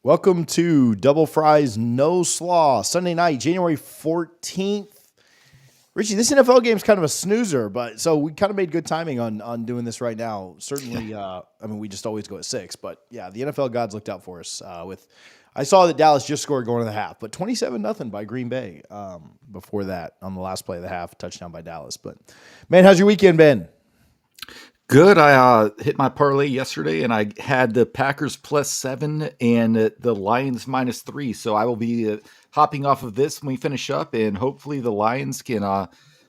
Welcome to Double Fries No Slaw, Sunday night, January 14th. Richie, this NFL game is kind of a snoozer, but so we kind of made good timing on doing this right now. Certainly, we just always go at 6, but yeah, the NFL gods looked out for us I saw that Dallas just scored going to the half, but 27-0 by Green Bay before that on the last play of the half, touchdown by Dallas. But man, how's your weekend been? Good. I hit my parlay yesterday, and I had the Packers +7 and the Lions -3. So I will be hopping off of this when we finish up, and hopefully the Lions can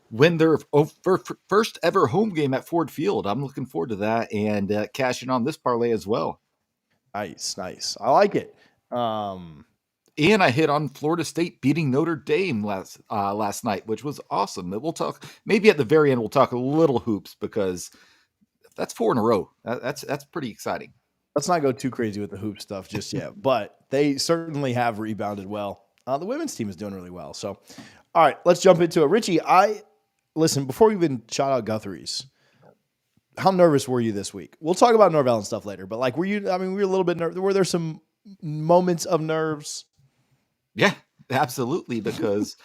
win their first ever home game at Ford Field. I'm looking forward to that and cashing on this parlay as well. Nice. I like it. And I hit on Florida State beating Notre Dame last night, which was awesome. We'll talk maybe at the very end. We'll talk a little hoops because that's 4 in a row. That's pretty exciting. Let's not go too crazy with the hoop stuff just yet, but they certainly have rebounded well. The women's team is doing really well. So, all right, let's jump into it. Richie, listen, before we even shout out Guthrie's, how nervous were you this week? We'll talk about Norvell and stuff later, but were you, we were a little bit nervous. Were there some moments of nerves? Yeah, absolutely. Because,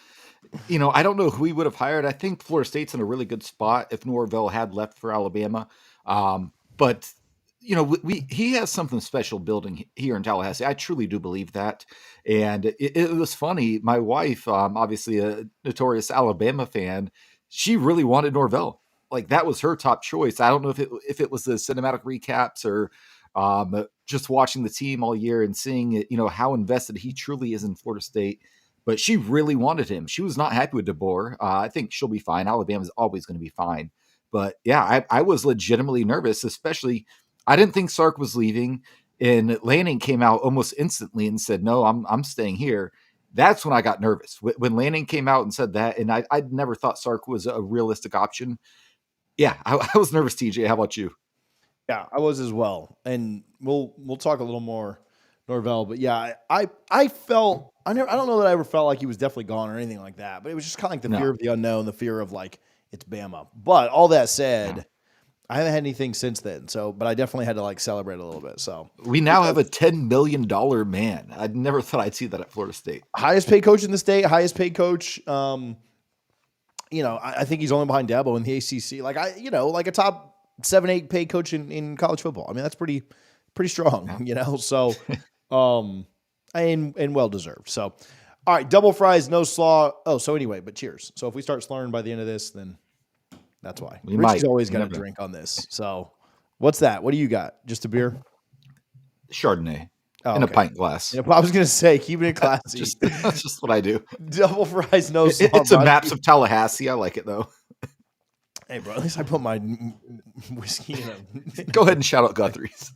I don't know who we would have hired. I think Florida State's in a really good spot if Norvell had left for Alabama. But he has something special building here in Tallahassee. I truly do believe that. And it was funny. My wife, obviously a notorious Alabama fan, she really wanted Norvell. Like that was her top choice. I don't know if it was the cinematic recaps or just watching the team all year and seeing how invested he truly is in Florida State. But she really wanted him. She was not happy with DeBoer. I think she'll be fine. Alabama's always going to be fine. But yeah, I was legitimately nervous, especially I didn't think Sark was leaving. And Lanning came out almost instantly and said, no, I'm staying here. That's when I got nervous. When Lanning came out and said that, and I never thought Sark was a realistic option. Yeah, I was nervous, TJ. How about you? Yeah, I was as well. And we'll talk a little more Norvell, but yeah, I felt I don't know that I ever felt like he was definitely gone or anything like that, but it was just kind of like the fear of the unknown, the fear of it's Bama. But all that said, I haven't had anything since then. So, but I definitely had to celebrate a little bit. So we now have a $10 million man. I never thought I'd see that at Florida State. Highest paid coach in the state, highest paid coach. I think he's only behind Dabo in the ACC. Like a top 7-8 paid coach in college football. I mean, that's pretty strong, So, and well deserved. So, all right, double fries, no slaw. Oh, so anyway, but cheers. So if we start slurring by the end of this, then that's why. Richie's always got a drink on this. So, what's that? What do you got? Just a beer? Chardonnay in a pint glass. I was going to say, keeping it classy. That's just what I do. Double fries, no slaw. It's a Maps of Tallahassee. I like it though. Hey, bro, at least I put my whiskey in them. Go ahead and shout out Guthrie's.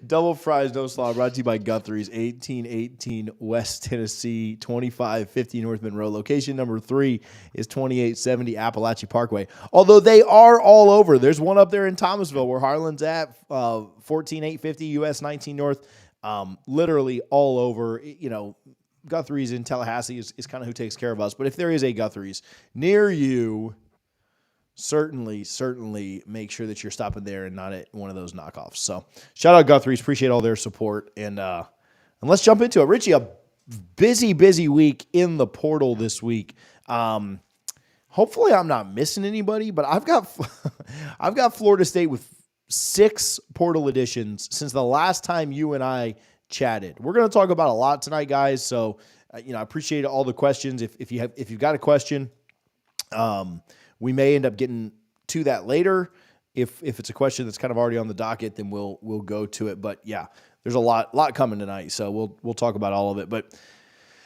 Double fries, no slaw, brought to you by Guthrie's, 1818 West Tennessee, 2550 North Monroe. Location number 3 is 2870 Appalachia Parkway. Although they are all over. There's one up there in Thomasville where Harlan's at, 14850 US 19 North. Literally all over. Guthrie's in Tallahassee is kind of who takes care of us. But if there is a Guthrie's near you, certainly make sure that you're stopping there and not at one of those knockoffs. So shout out Guthrie's. Appreciate all their support. And let's jump into it. Richie, a busy week in the portal this week. Hopefully I'm not missing anybody, but I've got Florida State with 6 portal additions since the last time you and I chatted. We're going to talk about a lot tonight, guys. So, I appreciate all the questions. If you've got a question, we may end up getting to that later. If it's a question that's kind of already on the docket, then we'll go to it. But yeah, there's a lot coming tonight, so we'll talk about all of it. But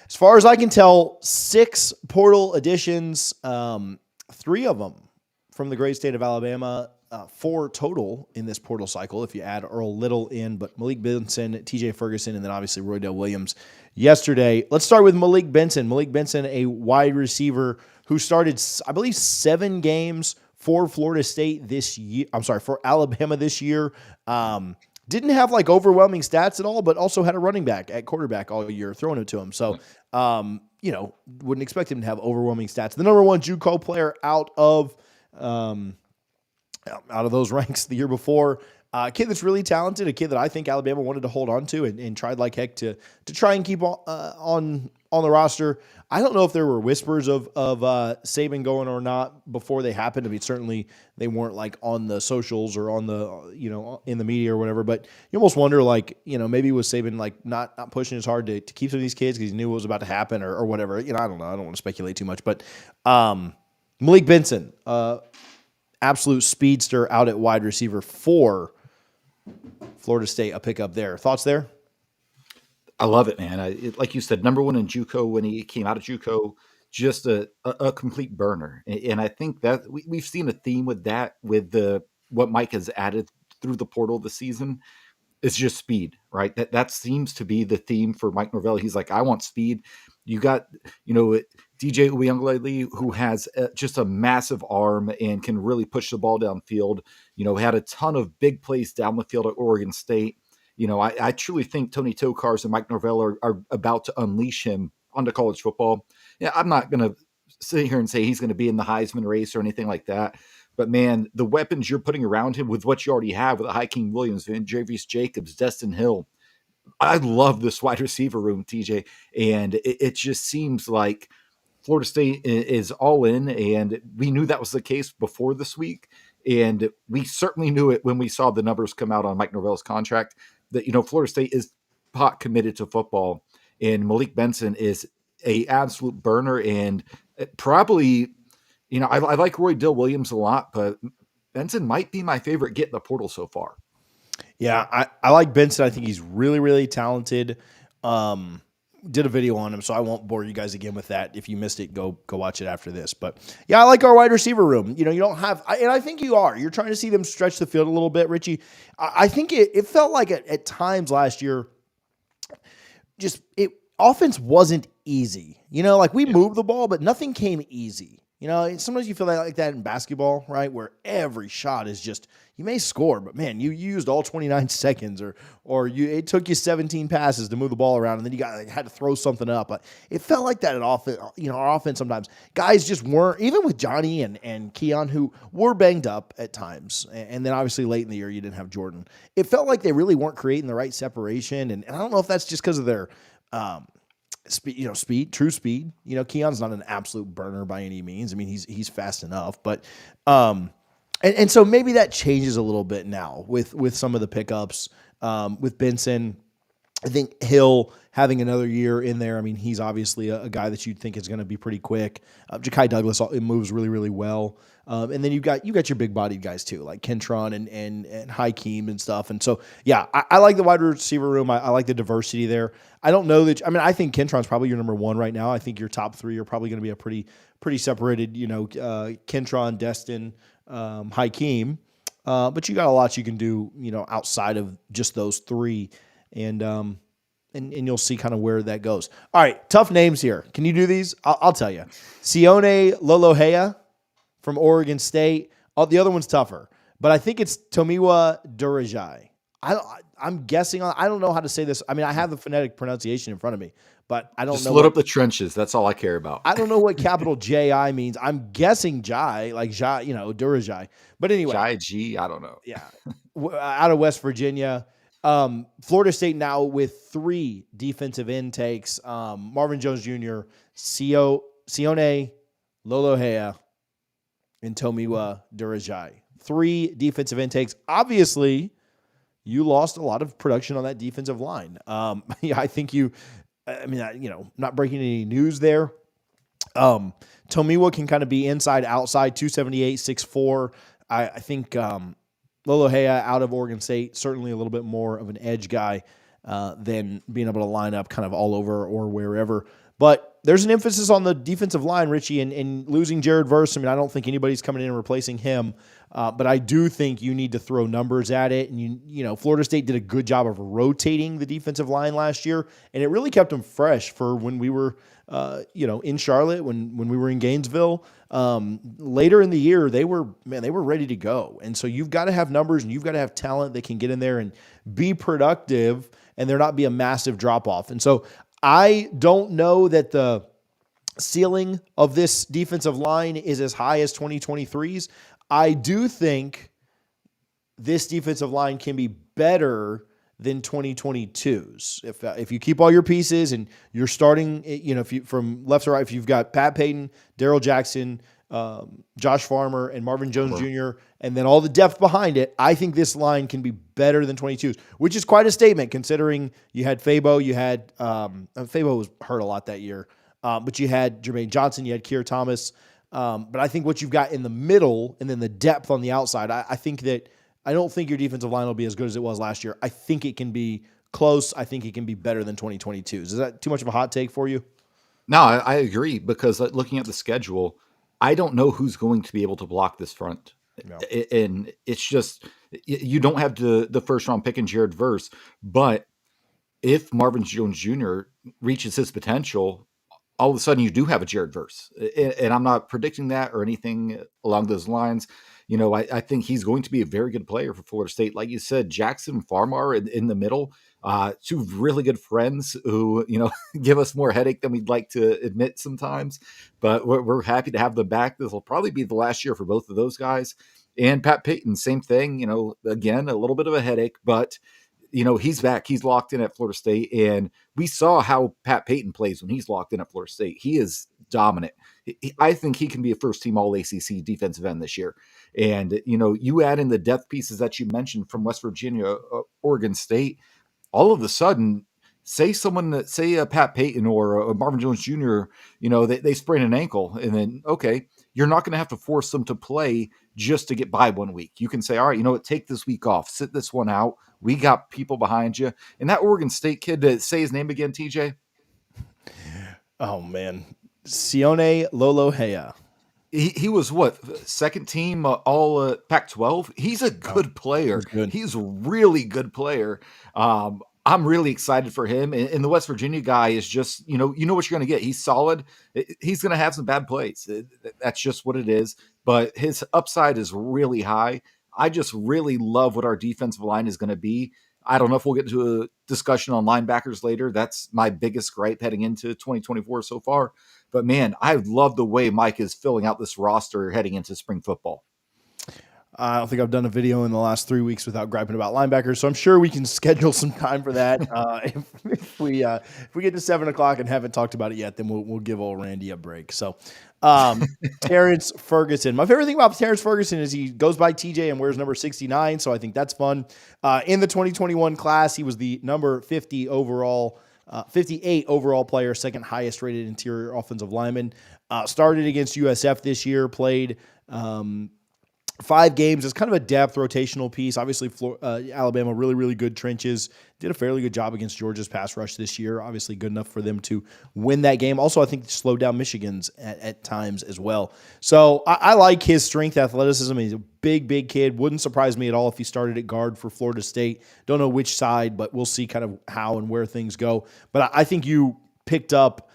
as far as I can tell, 6 portal additions, 3 of them from the great state of Alabama, 4 total in this portal cycle if you add Earl Little in, but Malik Benson, TJ Ferguson, and then obviously Roydell Williams yesterday. Let's start with Malik Benson. Malik Benson, a wide receiver who started, I believe, 7 games for Florida State this year. I'm sorry, for Alabama this year. Didn't have overwhelming stats at all, but also had a running back at quarterback all year throwing it to him. So, wouldn't expect him to have overwhelming stats. The number 1 JUCO player out of those ranks the year before. A kid that's really talented, a kid that I think Alabama wanted to hold on to and tried like heck to try and keep on the roster. I don't know if there were whispers of Saban going or not before they happened. I mean, certainly they weren't like on the socials or on the, in the media or whatever, but you almost wonder like, maybe was Saban like not pushing as hard to keep some of these kids because he knew what was about to happen or whatever. I don't know. I don't want to speculate too much, but Malik Benson, absolute speedster out at wide receiver for Florida State, a pickup there. Thoughts there? I love it, man. Like you said, number one in JUCO when he came out of JUCO, just a complete burner. And I think that we've seen a theme with that, with what Mike has added through the portal this season. It's just speed, right? That seems to be the theme for Mike Norvell. He's like, I want speed. You got, DJ Uyunglele, who has just a massive arm and can really push the ball downfield. Had a ton of big plays down the field at Oregon State. I truly think Tony Tokars and Mike Norvell are about to unleash him onto college football. Yeah, I'm not going to sit here and say he's going to be in the Heisman race or anything like that. But, man, the weapons you're putting around him with what you already have with Hakeem Williams, Javius Jacobs, Destin Hill. I love this wide receiver room, TJ. And it just seems like Florida State is all in. And we knew that was the case before this week. And we certainly knew it when we saw the numbers come out on Mike Norvell's contract that, Florida State is pot committed to football. And Malik Benson is a absolute burner and probably – I like Roy Dill Williams a lot, but Benson might be my favorite get in the portal so far. Yeah, I like Benson. I think he's really, really talented. Did a video on him, so I won't bore you guys again with that. If you missed it, go watch it after this. But yeah, I like our wide receiver room. You don't have, and I think you're trying to see them stretch the field a little bit, Richie. I think it felt like at times last year, offense wasn't easy. Like we moved the ball, but nothing came easy. Sometimes you feel like that in basketball, right? Where every shot is just, you may score, but man, you used all 29 seconds or it took you 17 passes to move the ball around and then you had to throw something up. It felt like that at offense, our offense sometimes. Guys just weren't, even with Johnny and Keon, who were banged up at times. And then obviously late in the year, you didn't have Jordan. It felt like they really weren't creating the right separation. And I don't know if that's just because of their, true speed. Keon's not an absolute burner by any means. I mean, he's fast enough, but and so maybe that changes a little bit now with some of the pickups with Benson. I think Hill having another year in there. I mean, he's obviously a guy that you'd think is going to be pretty quick. Ja'Kai Douglas, it moves really, really well. And then you got your big bodied guys too, like Kentron and Hakeem and stuff. And so, yeah, I like the wide receiver room. I like the diversity there. I don't know that. I think Kentron's probably your number one right now. I think your top three are probably going to be a pretty separated. Kentron, Destin, Hakeem. But you got a lot you can do. Outside of just those three, and you'll see kind of where that goes. All right, tough names here. Can you do these? I'll tell you. Sione Lolohea from Oregon State. The other one's tougher, but I think it's Tomiwa Durajai. I'm guessing. I don't know how to say this. I mean, I have the phonetic pronunciation in front of me, but I don't know. Just load up the trenches. That's all I care about. I don't know what capital J-I means. I'm guessing Jai, like Jai, Durajai. But anyway. Jai G, I don't know. Yeah. Out of West Virginia. Florida State now with 3 defensive intakes. Marvin Jones Jr., Sione Lolohea, and Tomiwa Durajai. 3 defensive intakes. Obviously, you lost a lot of production on that defensive line. I think not breaking any news there. Tomiwa can kind of be inside, outside, 278, 6'4". I think Lolohea out of Oregon State, certainly a little bit more of an edge guy than being able to line up kind of all over or wherever. But there's an emphasis on the defensive line, Richie, and losing Jared Verse. I mean, I don't think anybody's coming in and replacing him, but I do think you need to throw numbers at it. And, Florida State did a good job of rotating the defensive line last year, and it really kept them fresh for when we were, in Charlotte, when we were in Gainesville. Later in the year, they were ready to go. And so you've got to have numbers and you've got to have talent that can get in there and be productive and there not be a massive drop-off. And so I don't know that the ceiling of this defensive line is as high as 2023's. I do think this defensive line can be better than 2022's. If you keep all your pieces and you're starting, if you from left to right, if you've got Pat Payton, Darrell Jackson, Josh Farmer, and Marvin Jones Jr., and then all the depth behind it, I think this line can be better than 22's, which is quite a statement considering you had Fabo, Fabo was hurt a lot that year, but you had Jermaine Johnson, you had Keir Thomas. But I think what you've got in the middle and then the depth on the outside, I don't think your defensive line will be as good as it was last year. I think it can be close. I think it can be better than 2022's. Is that too much of a hot take for you? No, I agree because looking at the schedule, I don't know who's going to be able to block this front. No. And it's just, you don't have the first round pick in Jared Verse, but if Marvin Jones Jr. reaches his potential, all of a sudden you do have a Jared Verse. And I'm not predicting that or anything along those lines. I think he's going to be a very good player for Florida State. Like you said, Jackson Farmar in the middle, two really good friends who, give us more headache than we'd like to admit sometimes. But we're happy to have them back. This will probably be the last year for both of those guys. And Pat Payton, same thing, again, a little bit of a headache, but he's back. He's locked in at Florida State. And we saw how Pat Payton plays when he's locked in at Florida State. He is dominant. I think he can be a first-team All-ACC defensive end this year. And, you add in the depth pieces that you mentioned from West Virginia, Oregon State, all of a sudden, say a Pat Payton or a Marvin Jones Jr., they sprain an ankle. And then, okay, you're not going to have to force them to play just to get by 1 week. You can say, all right, take this week off, sit this one out. We got people behind you. And that Oregon State kid, say his name again, TJ. Oh, man. Sione Lolohea. He was second team all Pac-12. He's a good player. He's a really good player. I'm really excited for him. And the West Virginia guy is just, you know what you're going to get. He's solid. He's going to have some bad plays. That's just what it is. But his upside is really high. I just really love what our defensive line is going to be. I don't know if we'll get into a discussion on linebackers later. That's my biggest gripe heading into 2024 so far. But, man, I love the way Mike is filling out this roster heading into spring football. I don't think I've done a video in the last 3 weeks without griping about linebackers, so I'm sure we can schedule some time for that. If we get to 7 o'clock and haven't talked about it yet, then we'll give old Randy a break. So, Terrence Ferguson. My favorite thing about Terrence Ferguson is he goes by TJ and wears number 69, so I think that's fun. In the 2021 class, he was the number 58 overall player, second highest rated interior offensive lineman. Started against USF this year, played 5 games as kind of a depth rotational piece. Obviously, Alabama, really, really good trenches. Did a fairly good job against Georgia's pass rush this year. Obviously, good enough for them to win that game. Also, I think slowed down Michigan's at times as well. So I like his strength, athleticism. He's a big kid. Wouldn't surprise me at all if he started at guard for Florida State. Don't know which side, but we'll see kind of how and where things go. But I think you picked up,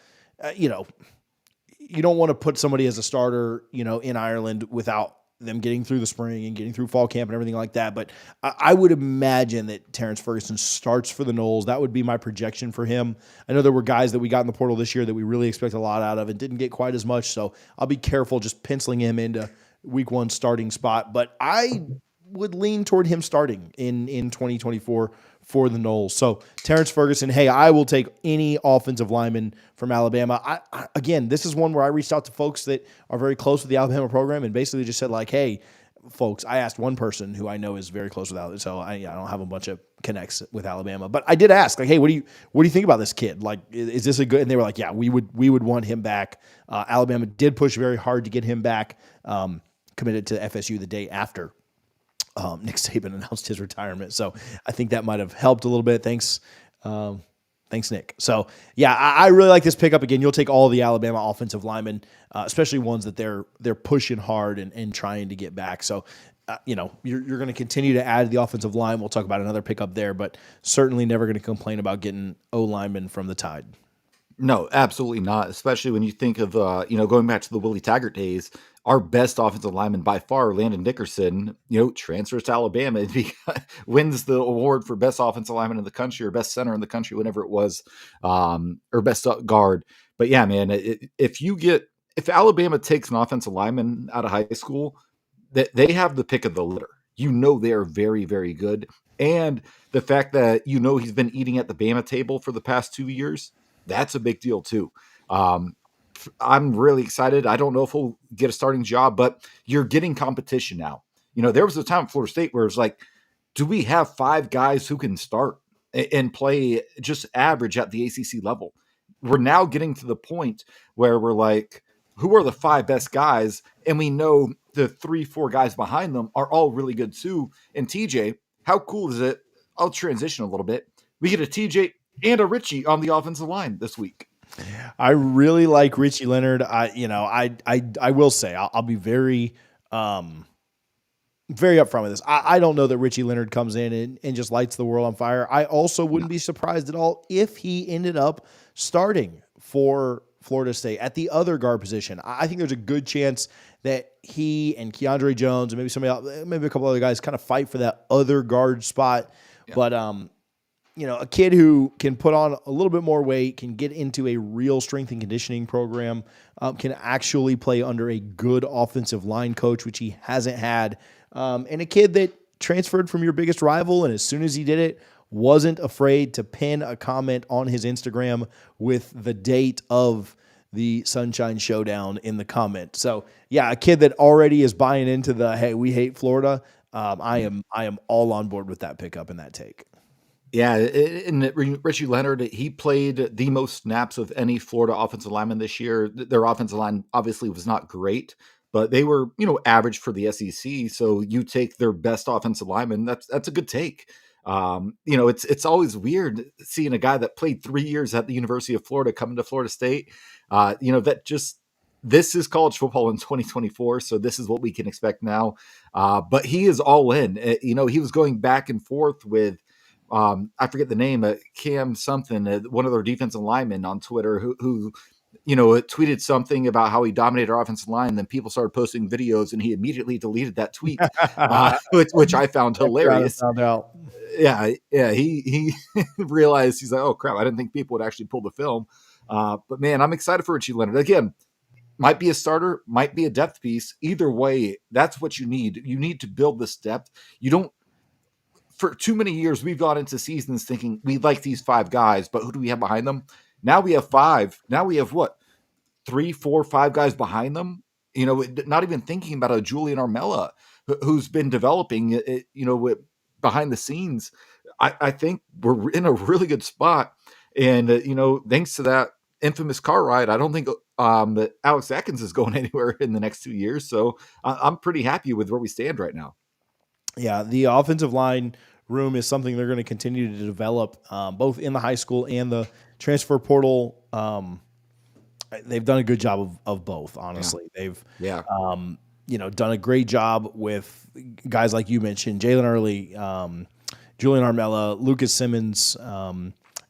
you don't want to put somebody as a starter, in Ireland without them getting through the spring and getting through fall camp and everything like that. But I would imagine that Terrence Ferguson starts for the Noles. That would be my projection for him. I know there were guys that we got in the portal this year that we really expect a lot out of and didn't get quite as much. So I'll be careful just penciling him into week 1 starting spot. But I would lean toward him starting in 2024 for the Noles. So Terrence Ferguson, hey, I will take any offensive lineman from Alabama. Again, this is one where I reached out to folks that are very close with the Alabama program and basically just said like, hey, folks, I asked one person who I know is very close with Alabama, so I don't have a bunch of connects with Alabama, but I did ask like, hey, what do you think about this kid? Like, is this a good? And they were like, yeah, we would want him back. Alabama did push very hard to get him back. Committed to FSU the day after Nick Saban announced his retirement. So I think that might have helped a little bit. Thanks, Nick. So, yeah, I really like this pickup. Again, you'll take all the Alabama offensive linemen, especially ones that they're pushing hard and trying to get back. So, you're going to continue to add the offensive line. We'll talk about another pickup there, but certainly never going to complain about getting O-linemen from the Tide. No, absolutely not. Especially when you think of, going back to the Willie Taggart days, our best offensive lineman by far, Landon Dickerson, transfers to Alabama and wins the award for best offensive lineman in the country or best center in the country, whenever it was, or best guard. But yeah, man, if Alabama takes an offensive lineman out of high school, they have the pick of the litter. you know they are very, very good. And the fact that he's been eating at the Bama table for the past 2 years, that's a big deal too. Um, I'm really excited. I don't know if he'll get a starting job, but you're getting competition now. There was a time at Florida State where it was like, do we have 5 guys who can start and play just average at the ACC level? We're now getting to the point where we're like, who are the 5 best guys? And we know the 3, 4 guys behind them are all really good too. And TJ, how cool is it? I'll transition a little bit. We get a TJ and a Richie on the offensive line this week. I really like Richie Leonard. I will say I'll be very very upfront with this. I don't know that Richie Leonard comes in and just lights the world on fire. I also wouldn't be surprised at all if he ended up starting for Florida State at the other guard position. I think there's a good chance that he and Keandre Jones and maybe somebody else, maybe a couple other guys kind of fight for that other guard spot. Yeah. But a kid who can put on a little bit more weight, can get into a real strength and conditioning program, can actually play under a good offensive line coach, which he hasn't had. And a kid that transferred from your biggest rival, and as soon as he did it, wasn't afraid to pin a comment on his Instagram with the date of the Sunshine Showdown in the comment. So, yeah, a kid that already is buying into the, hey, we hate Florida. I am all on board with that pickup and that take. Yeah, and Richie Leonard, he played the most snaps of any Florida offensive lineman this year. Their offensive line obviously was not great, but they were, average for the SEC. So you take their best offensive lineman. That's a good take. It's always weird seeing a guy that played 3 years at the University of Florida coming to Florida State. This is college football in 2024. So this is what we can expect now. But he is all in. He was going back and forth with, I forget the name, Cam something, one of their defensive linemen on Twitter who tweeted something about how he dominated our offensive line. Then people started posting videos and he immediately deleted that tweet, which I found hilarious. Yeah. He realized, he's like, oh crap, I didn't think people would actually pull the film. But man, I'm excited for Richie Leonard. Again, might be a starter, might be a depth piece. Either way, that's what you need. You need to build this depth. You don't, for too many years, we've gone into seasons thinking we like these 5 guys, but who do we have behind them? Now we have 5. Now we have what? 3, 4, 5 guys behind them. Not even thinking about a Julian Armella who's been developing, behind the scenes. I think we're in a really good spot. And, thanks to that infamous car ride, I don't think that Alex Atkins is going anywhere in the next 2 years. So I'm pretty happy with where we stand right now. Yeah, the offensive line room is something they're going to continue to develop, both in the high school and the transfer portal. They've done a good job of both, honestly. Yeah. They've done a great job with guys like you mentioned, Jalen Early, Julian Armella, Lucas Simmons,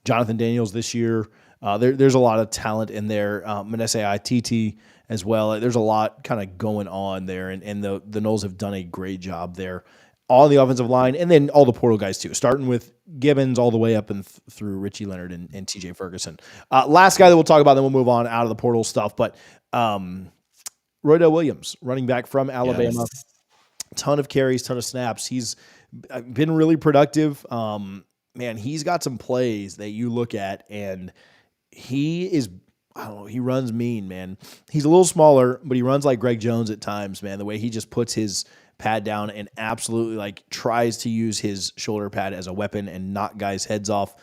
Jonathan Daniels this year. There's a lot of talent in there. Manesseh ITT as well. There's a lot kind of going on there, and the Noles have done a great job there on the offensive line, and then all the portal guys too, starting with Gibbons all the way up and through Richie Leonard and TJ Ferguson. Last guy that we'll talk about, then we'll move on out of the portal stuff, but Roydell Williams, running back from Alabama. Yes. Ton of carries, ton of snaps. He's been really productive. Man, he's got some plays that you look at, and he is, I don't know, he runs mean, man. He's a little smaller, but he runs like Greg Jones at times, man. The way he just puts his pad down and absolutely tries to use his shoulder pad as a weapon and knock guys' heads off.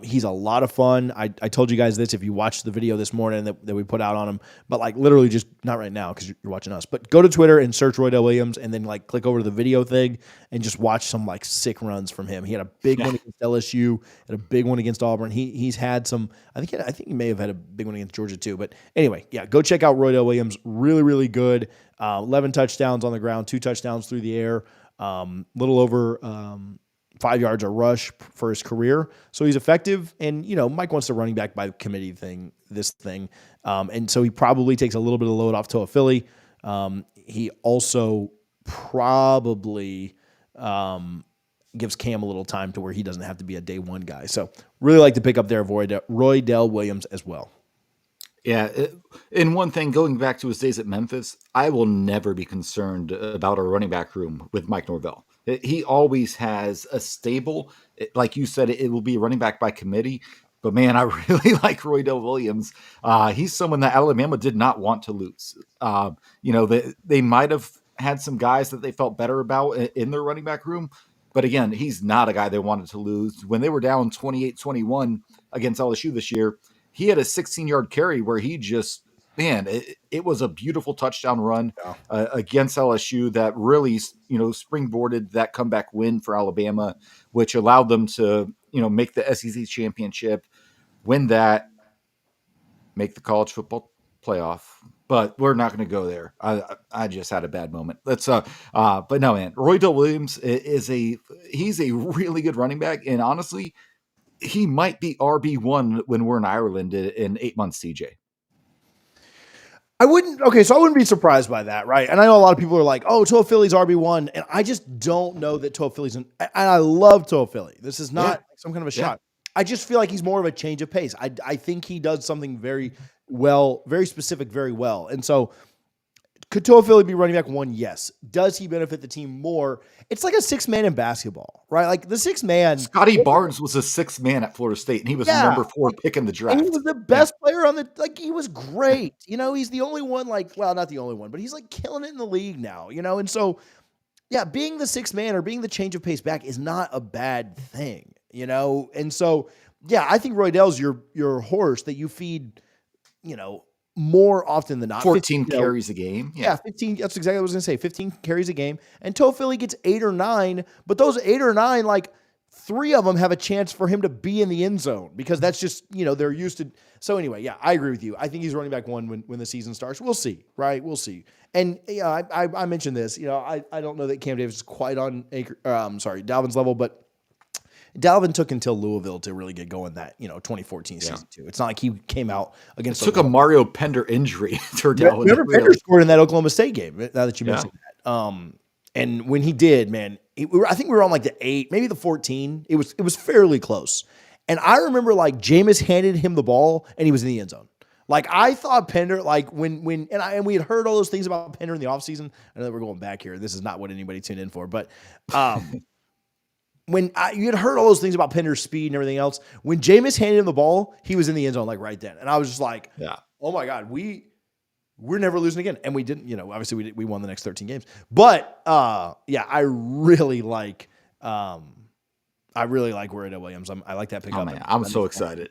He's a lot of fun. I told you guys this if you watched the video this morning that we put out on him, but literally just not right now because you're watching us, but go to Twitter and search Roydell Williams and then click over to the video thing and just watch some sick runs from him. He had a big one against LSU, had a big one against Auburn. He's had some, I think he may have had a big one against Georgia too, but anyway, yeah, go check out Roydell Williams. Really, really good. 11 touchdowns on the ground, 2 touchdowns through the air, little over 5 yards a rush for his career. So he's effective. And, Mike wants the running back by committee this thing. And so he probably takes a little bit of load off Toa Philly. He also probably gives Cam a little time to where he doesn't have to be a day one guy. So really like to pick up there Roydell Williams as well. Yeah, and one thing, going back to his days at Memphis, I will never be concerned about a running back room with Mike Norvell. He always has a stable, like you said, it will be running back by committee. But man, I really like Roydell Williams. He's someone that Alabama did not want to lose. They might have had some guys that they felt better about in their running back room. But again, he's not a guy they wanted to lose. When they were down 28-21 against LSU this year, he had a 16-yard carry where he just, man, it was a beautiful touchdown run against LSU that really, springboarded that comeback win for Alabama, which allowed them to, make the SEC championship, win that, make the college football playoff. But we're not going to go there. I just had a bad moment. But no, man, Roydell Williams he's a really good running back, and honestly, he might be RB1 when we're in Ireland in 8 months, CJ. I wouldn't be surprised by that, right? And I know a lot of people are like, oh, Toafili's RB1, and I just don't know that Toafili's and I love Toafili. This is not some kind of a shot. I just feel like he's more of a change of pace. I think he does something very well, very specific, very well. And so could Toafili be running back 1? Yes. Does he benefit the team more? It's like a 6-man in basketball, right? Like the 6-man. Scotty Barnes was a 6th man at Florida State, and he was number 4 pick in the draft. And he was the best player on he was great. He's the only one, not the only one, but he's killing it in the league now, And so, being the 6th man or being the change of pace back is not a bad thing, And so, I think Roydell's your horse that you feed, more often than not. 14 carries a game. Yeah, 15. That's exactly what I was going to say. 15 carries a game. And Toafili gets 8 or 9, but those 8 or 9, 3 of them have a chance for him to be in the end zone because that's just, they're used to. So anyway, I agree with you. I think he's running back 1 when the season starts. We'll see, right? We'll see. And I mentioned this, I don't know that Cam Davis is quite on Dalvin's level, but Dalvin took until Louisville to really get going that, 2014 season too. It's not like he came out against. It took a Mario Pender injury for Dalvin. Remember Pender scored in that Oklahoma State game, now that you mentioned that. And when he did, man, I think we were on the 8, maybe the 14. It was fairly close. And I remember Jameis handed him the ball and he was in the end zone. I thought Pender, when we had heard all those things about Pender in the offseason. I know that we're going back here. This is not what anybody tuned in for, but when you had heard all those things about Pender's speed and everything else, when Jameis handed him the ball, he was in the end zone right then. And I was just oh my God, we're never losing again. And we didn't, obviously we won the next 13 games. But I really like Roydell Williams. I like that pickup. I'm so excited.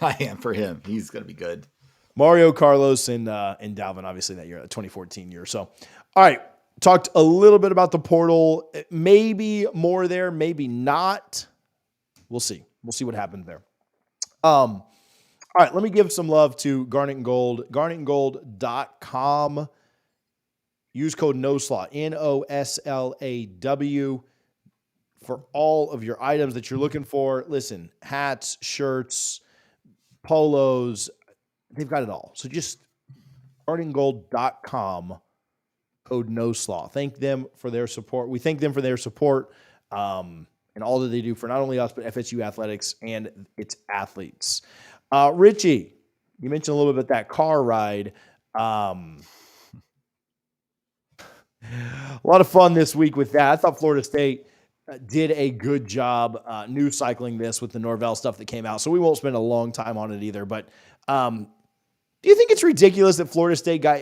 I am for him. He's going to be good. Mario, Carlos, and Dalvin, obviously that year, the 2014 year. So, all right. Talked a little bit about the portal. Maybe more there, maybe not. We'll see. We'll see what happens there. All right, let me give some love to Garnet and Gold. GarnetandGold.com. Use code NOSLAW, NOSLAW, for all of your items that you're looking for. Listen, hats, shirts, polos, they've got it all. So just GarnetandGold.com. Code NOSLAW. Thank them for their support. We thank them for their support and all that they do for not only us, but FSU athletics and its athletes. Richie, you mentioned a little bit about that car ride. A lot of fun this week with that. I thought Florida State did a good job news cycling this with the Norvell stuff that came out. So we won't spend a long time on it either. But do you think it's ridiculous that Florida State got,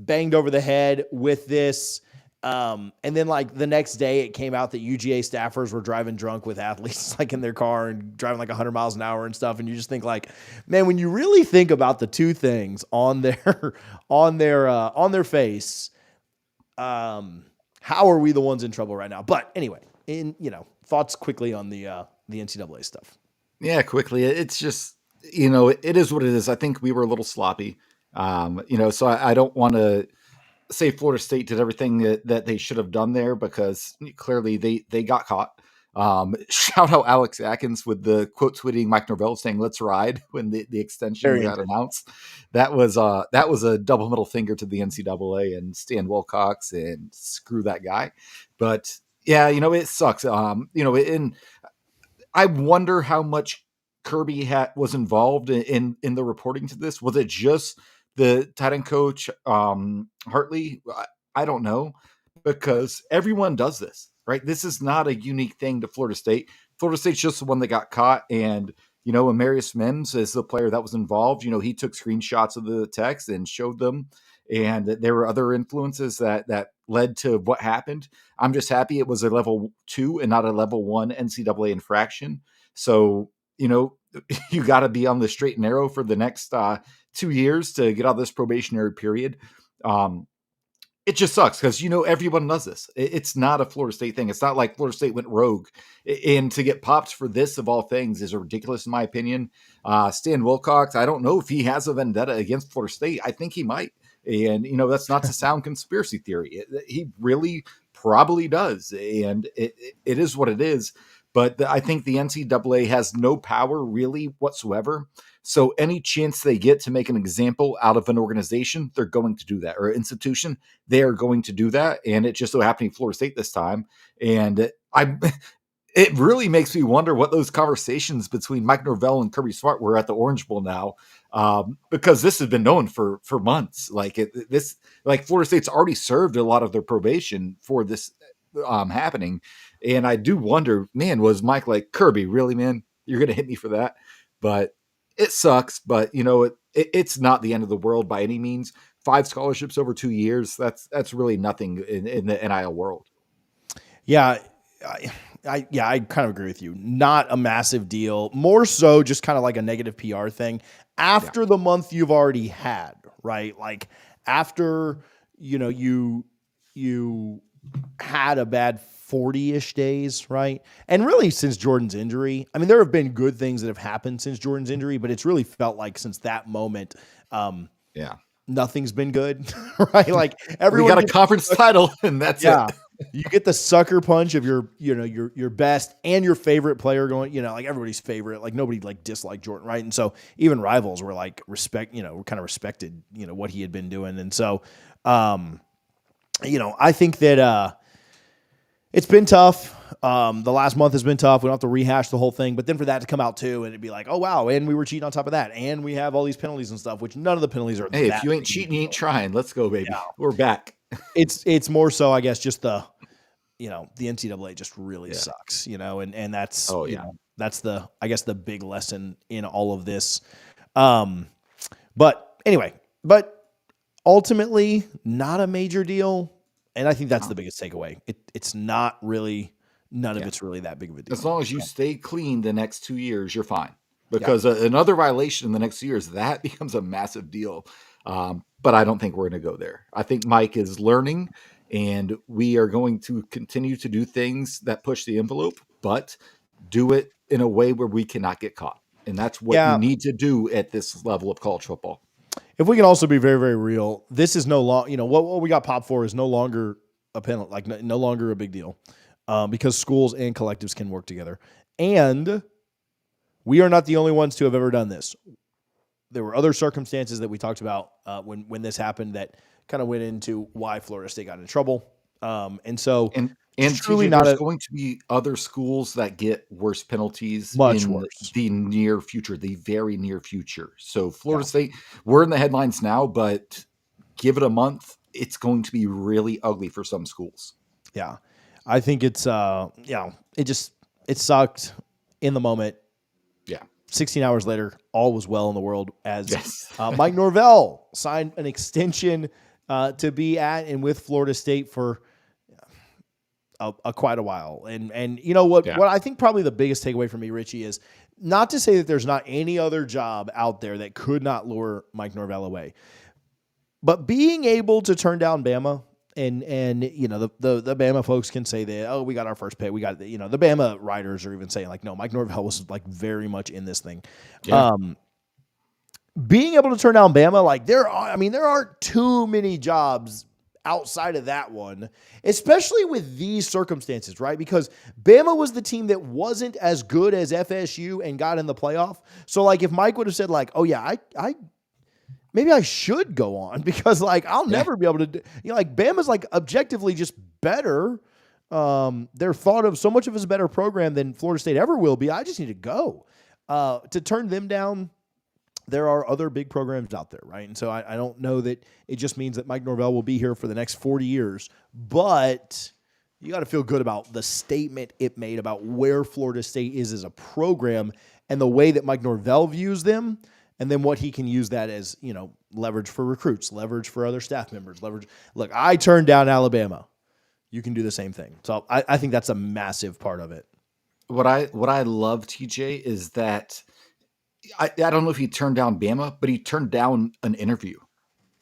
banged over the head with this? And then the next day it came out that UGA staffers were driving drunk with athletes in their car and driving 100 miles an hour and stuff. And you just think man, when you really think about the two things on their face, how are we the ones in trouble right now? But anyway, thoughts quickly on the NCAA stuff. Yeah, quickly. It's just, it is what it is. I think we were a little sloppy. So I don't want to say Florida State did everything that they should have done there because clearly they got caught. Shout out Alex Atkins with the quote tweeting Mike Norvell saying "Let's ride" when the extension got announced. That was a double middle finger to the NCAA and Stan Wilcox and screw that guy. But it sucks. And I wonder how much Kirby was involved in the reporting to this. Was it just the tight end coach, Hartley? I don't know. because everyone does this, right? This is not a unique thing to Florida State. Florida State's just the one that got caught. And, Amarius Mims is the player that was involved. He took screenshots of the text and showed them. And there were other influences that led to what happened. I'm just happy it was a level 2 and not a level 1 NCAA infraction. So, you got to be on the straight and narrow for the next 2 years to get out of this probationary period. It just sucks because, everyone does this. It's not a Florida State thing. It's not like Florida State went rogue. And to get popped for this, of all things, is ridiculous in my opinion. Stan Wilcox, I don't know if he has a vendetta against Florida State. I think he might. And, that's not to sound conspiracy theory. He really probably does. And it is what it is. But I think the NCAA has no power really whatsoever. So any chance they get to make an example out of an organization, they're going to do that, or institution, they are going to do that. And it just so happened in Florida State this time. And it really makes me wonder what those conversations between Mike Norvell and Kirby Smart were at the Orange Bowl now, because this has been known for months. Like Florida State's already served a lot of their probation for this happening. And I do wonder, man, was Mike like, Kirby, really, man? You're going to hit me for that? But it sucks. But, it's not the end of the world by any means. 5 scholarships over 2 years, that's really nothing in the NIL world. Yeah, I kind of agree with you. Not a massive deal. More so just kind of like a negative PR thing after the month you've already had, right? Like after, you had a bad 40-ish days, right? And really since Jordan's injury, I mean, there have been good things that have happened since Jordan's injury, but it's really felt like since that moment, nothing's been good, right? Like everyone got a conference title and that's it. You get the sucker punch of your best and your favorite player going, like everybody's favorite, like nobody like disliked Jordan, right? And so even rivals were like were kind of respected, what he had been doing. And so, I think that, it's been tough. The last month has been tough. We don't have to rehash the whole thing, but then for that to come out too, and it'd be like, oh wow, and we were cheating on top of that, and we have all these penalties and stuff, which none of the penalties are. Hey, if you ain't cheating, you ain't trying. Let's go, baby. Yeah. We're back. It's more so, I guess, just the NCAA just really sucks, and that's that's the big lesson in all of this. But anyway, ultimately not a major deal. And I think that's the biggest takeaway. It's not really, none of it's really that big of a deal. As long as you stay clean the next 2 years, you're fine. Because another violation in the next 2 years, that becomes a massive deal. But I don't think we're going to go there. I think Mike is learning, and we are going to continue to do things that push the envelope, but do it in a way where we cannot get caught. And that's what you need to do at this level of college football. If we can also be very, very real, this is no longer, what we got popped for is no longer a penalty, like no longer a big deal, because schools and collectives can work together. And we are not the only ones to have ever done this. There were other circumstances that we talked about when this happened that kind of went into why Florida State got in trouble. And truly TJ, there's going to be other schools that get worse penalties in the near future, the very near future. So Florida State, we're in the headlines now, but give it a month, it's going to be really ugly for some schools. Yeah. I think it's, it sucked in the moment. Yeah. 16 hours later, all was well in the world as Mike Norvell signed an extension to be at and with Florida State for quite a while. And you know what I think probably the biggest takeaway for me, Richie, is not to say that there's not any other job out there that could not lure Mike Norvell away, but being able to turn down Bama and the Bama folks can say that, oh, we got our first pay. We got, the Bama writers are even saying like, no, Mike Norvell was like very much in this thing. Yeah. Being able to turn down Bama, like there aren't too many jobs outside of that one, especially with these circumstances, right? Because Bama was the team that wasn't as good as FSU and got in the playoff. So like if Mike would have said like, oh yeah, I maybe I should go on because like, I'll never be able to do, like Bama's like objectively just better. They're thought of so much of as a better program than Florida State ever will be. I just need to go, to turn them down. there are other big programs out there, right? And so I don't know that it just means that Mike Norvell will be here for the next 40 years, but you got to feel good about the statement it made about where Florida State is as a program and the way that Mike Norvell views them, and then what he can use that as, leverage for recruits, leverage for other staff members, leverage. Look, I turned down Alabama. You can do the same thing. So I think that's a massive part of it. What I love, TJ, is that I don't know if he turned down Bama, but he turned down an interview.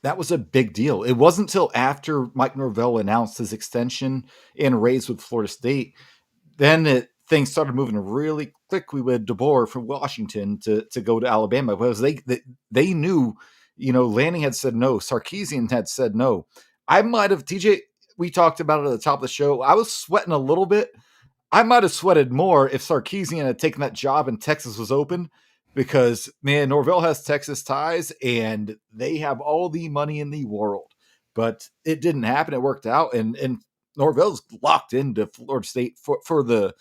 That was a big deal. It wasn't until after Mike Norvell announced his extension and raise with Florida State, then things started moving really quickly with DeBoer from Washington to go to Alabama, because they knew, Lanning had said no, Sarkisian had said no. I might have, TJ, we talked about it at the top of the show. I was sweating a little bit. I might have sweated more if Sarkisian had taken that job and Texas was open, because, man, Norvell has Texas ties and they have all the money in the world. But it didn't happen. It worked out. And Norvell's locked into Florida State for the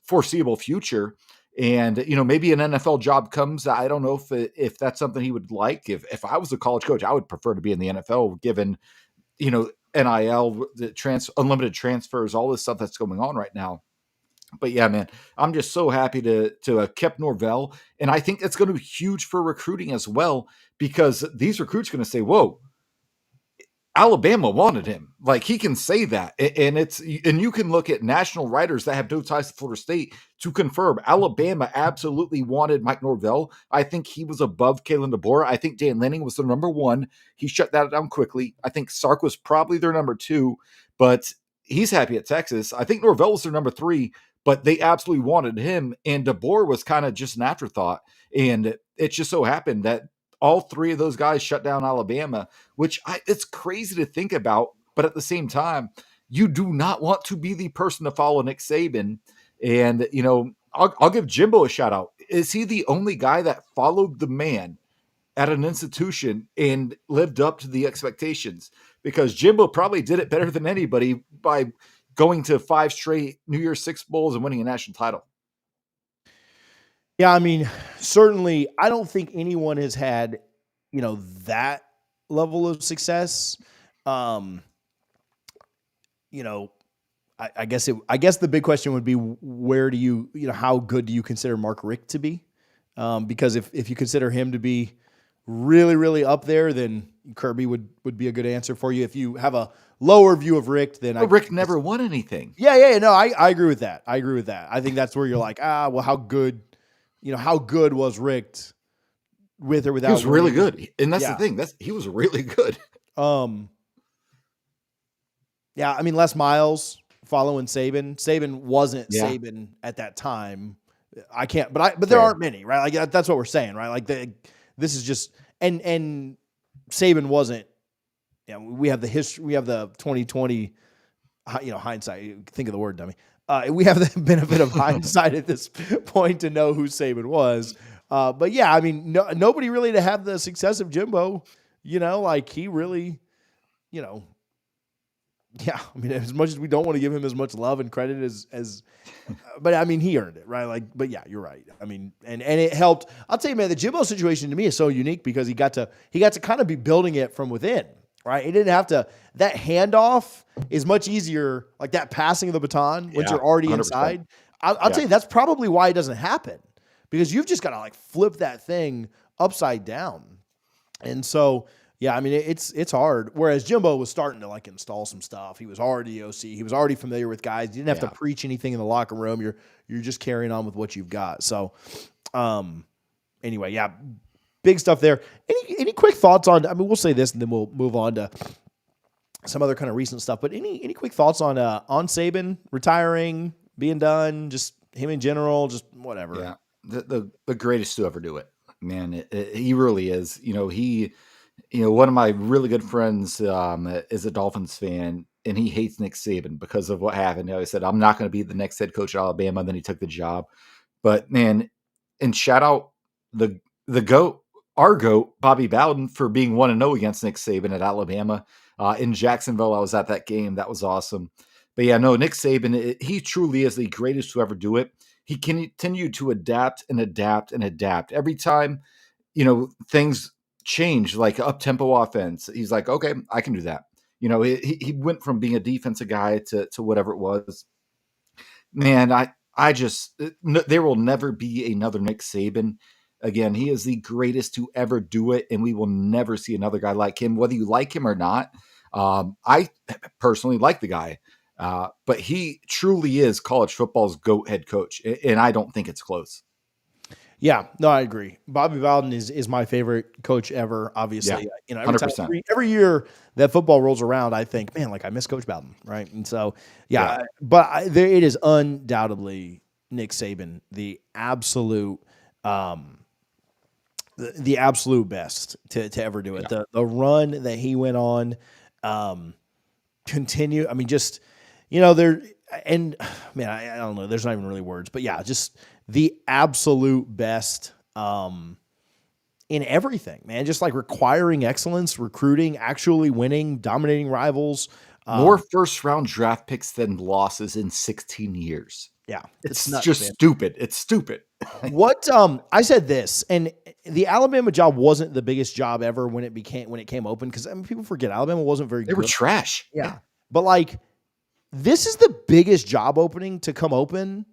foreseeable future. And, maybe an NFL job comes. I don't know if that's something he would like. If I was a college coach, I would prefer to be in the NFL, given, NIL, the unlimited transfers, all this stuff that's going on right now. But yeah, man, I'm just so happy to have kept Norvell. And I think it's going to be huge for recruiting as well, because these recruits are going to say, whoa, Alabama wanted him. Like, he can say that. And you can look at national writers that have no ties to Florida State to confirm Alabama absolutely wanted Mike Norvell. I think he was above Kalen DeBoer. I think Dan Lanning was their number one. He shut that down quickly. I think Sark was probably their number two, but he's happy at Texas. I think Norvell was their number three, but they absolutely wanted him. And DeBoer was kind of just an afterthought. And it just so happened that all three of those guys shut down Alabama, which it's crazy to think about. But at the same time, you do not want to be the person to follow Nick Saban. And, I'll give Jimbo a shout out. Is he the only guy that followed the man at an institution and lived up to the expectations? Because Jimbo probably did it better than anybody by going to 5 straight New Year's Six bowls and winning a national title. Yeah, I mean, certainly, I don't think anyone has had, that level of success. I guess the big question would be, where do you, how good do you consider Mark Richt to be? Because if you consider him to be really, really up there, then Kirby would be a good answer for you. If you have a lower view of Richt, then Richt never won anything. Yeah. No, I agree with that. I think that's where you're like, well, how good was Richt with or without? He was really good. And that's the thing. He was really good. Yeah, I mean, Les Miles following Saban. Saban wasn't Saban at that time. I can't, but there aren't many, right? Like, that's what we're saying, right? Like, this is just, and Saban wasn't. Yeah, we have the history. We have the 2020, hindsight. Think of the word, dummy. We have the benefit of hindsight at this point to know who Saban was. But yeah, I mean, nobody really to have the success of Jimbo. Like, he really, yeah. I mean, as much as we don't want to give him as much love and credit as but I mean, he earned it, right? Like, but yeah, you're right. I mean, and it helped. I'll tell you, man, the Jimbo situation to me is so unique because he got to kind of be building it from within. Right, he didn't have to. That handoff is much easier, like that passing of the baton once you're already 100%. Inside. I'll tell you, that's probably why it doesn't happen, because you've just got to like flip that thing upside down. And so, yeah, I mean, it's hard. Whereas Jimbo was starting to like install some stuff. He was already OC. He was already familiar with guys. You didn't have to preach anything in the locker room. You're just carrying on with what you've got. So, anyway, yeah. Big stuff there. Any quick thoughts on? I mean, we'll say this and then we'll move on to some other kind of recent stuff. But any quick thoughts on Saban retiring, being done, just him in general, just whatever. Yeah, the greatest to ever do it, man. He really is. One of my really good friends is a Dolphins fan, and he hates Nick Saban because of what happened. He said, "I'm not going to be the next head coach at Alabama." And then he took the job. But man, and shout out the GOAT. Our GOAT, Bobby Bowden, for being 1-0 against Nick Saban at Alabama. In Jacksonville, I was at that game. That was awesome. But yeah, no, Nick Saban, he truly is the greatest to ever do it. He continued to adapt and adapt and adapt. Every time, things change, like up-tempo offense. He's like, okay, I can do that. He went from being a defensive guy to whatever it was. Man, I just there will never be another Nick Saban. Again, he is the greatest to ever do it, and we will never see another guy like him, whether you like him or not. I personally like the guy, but he truly is college football's GOAT head coach, and I don't think it's close. Yeah, no, I agree. Bobby Bowden is my favorite coach ever. Obviously, Yeah, every 100%. time, every year that football rolls around, I think, man, like I miss Coach Bowden, right? And so, yeah. But it is undoubtedly Nick Saban, the absolute, the absolute best to ever do it. Yeah. The run that he went on, continue. I mean, just there and man, I don't know. There's not even really words, but yeah, just the absolute best in everything, man. Just like requiring excellence, recruiting, actually winning, dominating rivals. More first-round draft picks than losses in 16 years. Yeah, it's nuts, just man. stupid. It's stupid. What I said this, and the Alabama job wasn't the biggest job ever when it came open, because people forget Alabama wasn't very good. They were trash. Yeah. But like this is the biggest job opening to come open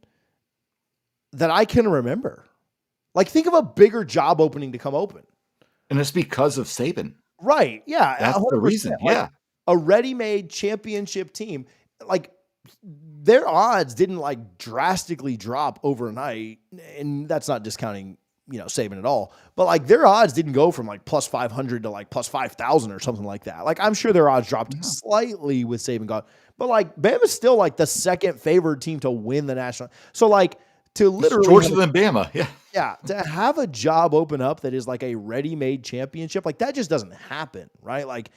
that I can remember. Like, think of a bigger job opening to come open. And it's because of Saban. Right. Yeah. That's 100%. The reason. Like, a ready-made championship team, like their odds didn't like drastically drop overnight. And that's not discounting, Saban at all. But like their odds didn't go from like plus 500 to like plus 5,000 or something like that. Like I'm sure their odds dropped slightly with Saban gone. But like Bama's still like the second favored team to win the national. So like to literally Georgia than Bama. Yeah. Yeah. To have a job open up that is like a ready-made championship, like that just doesn't happen, right? Like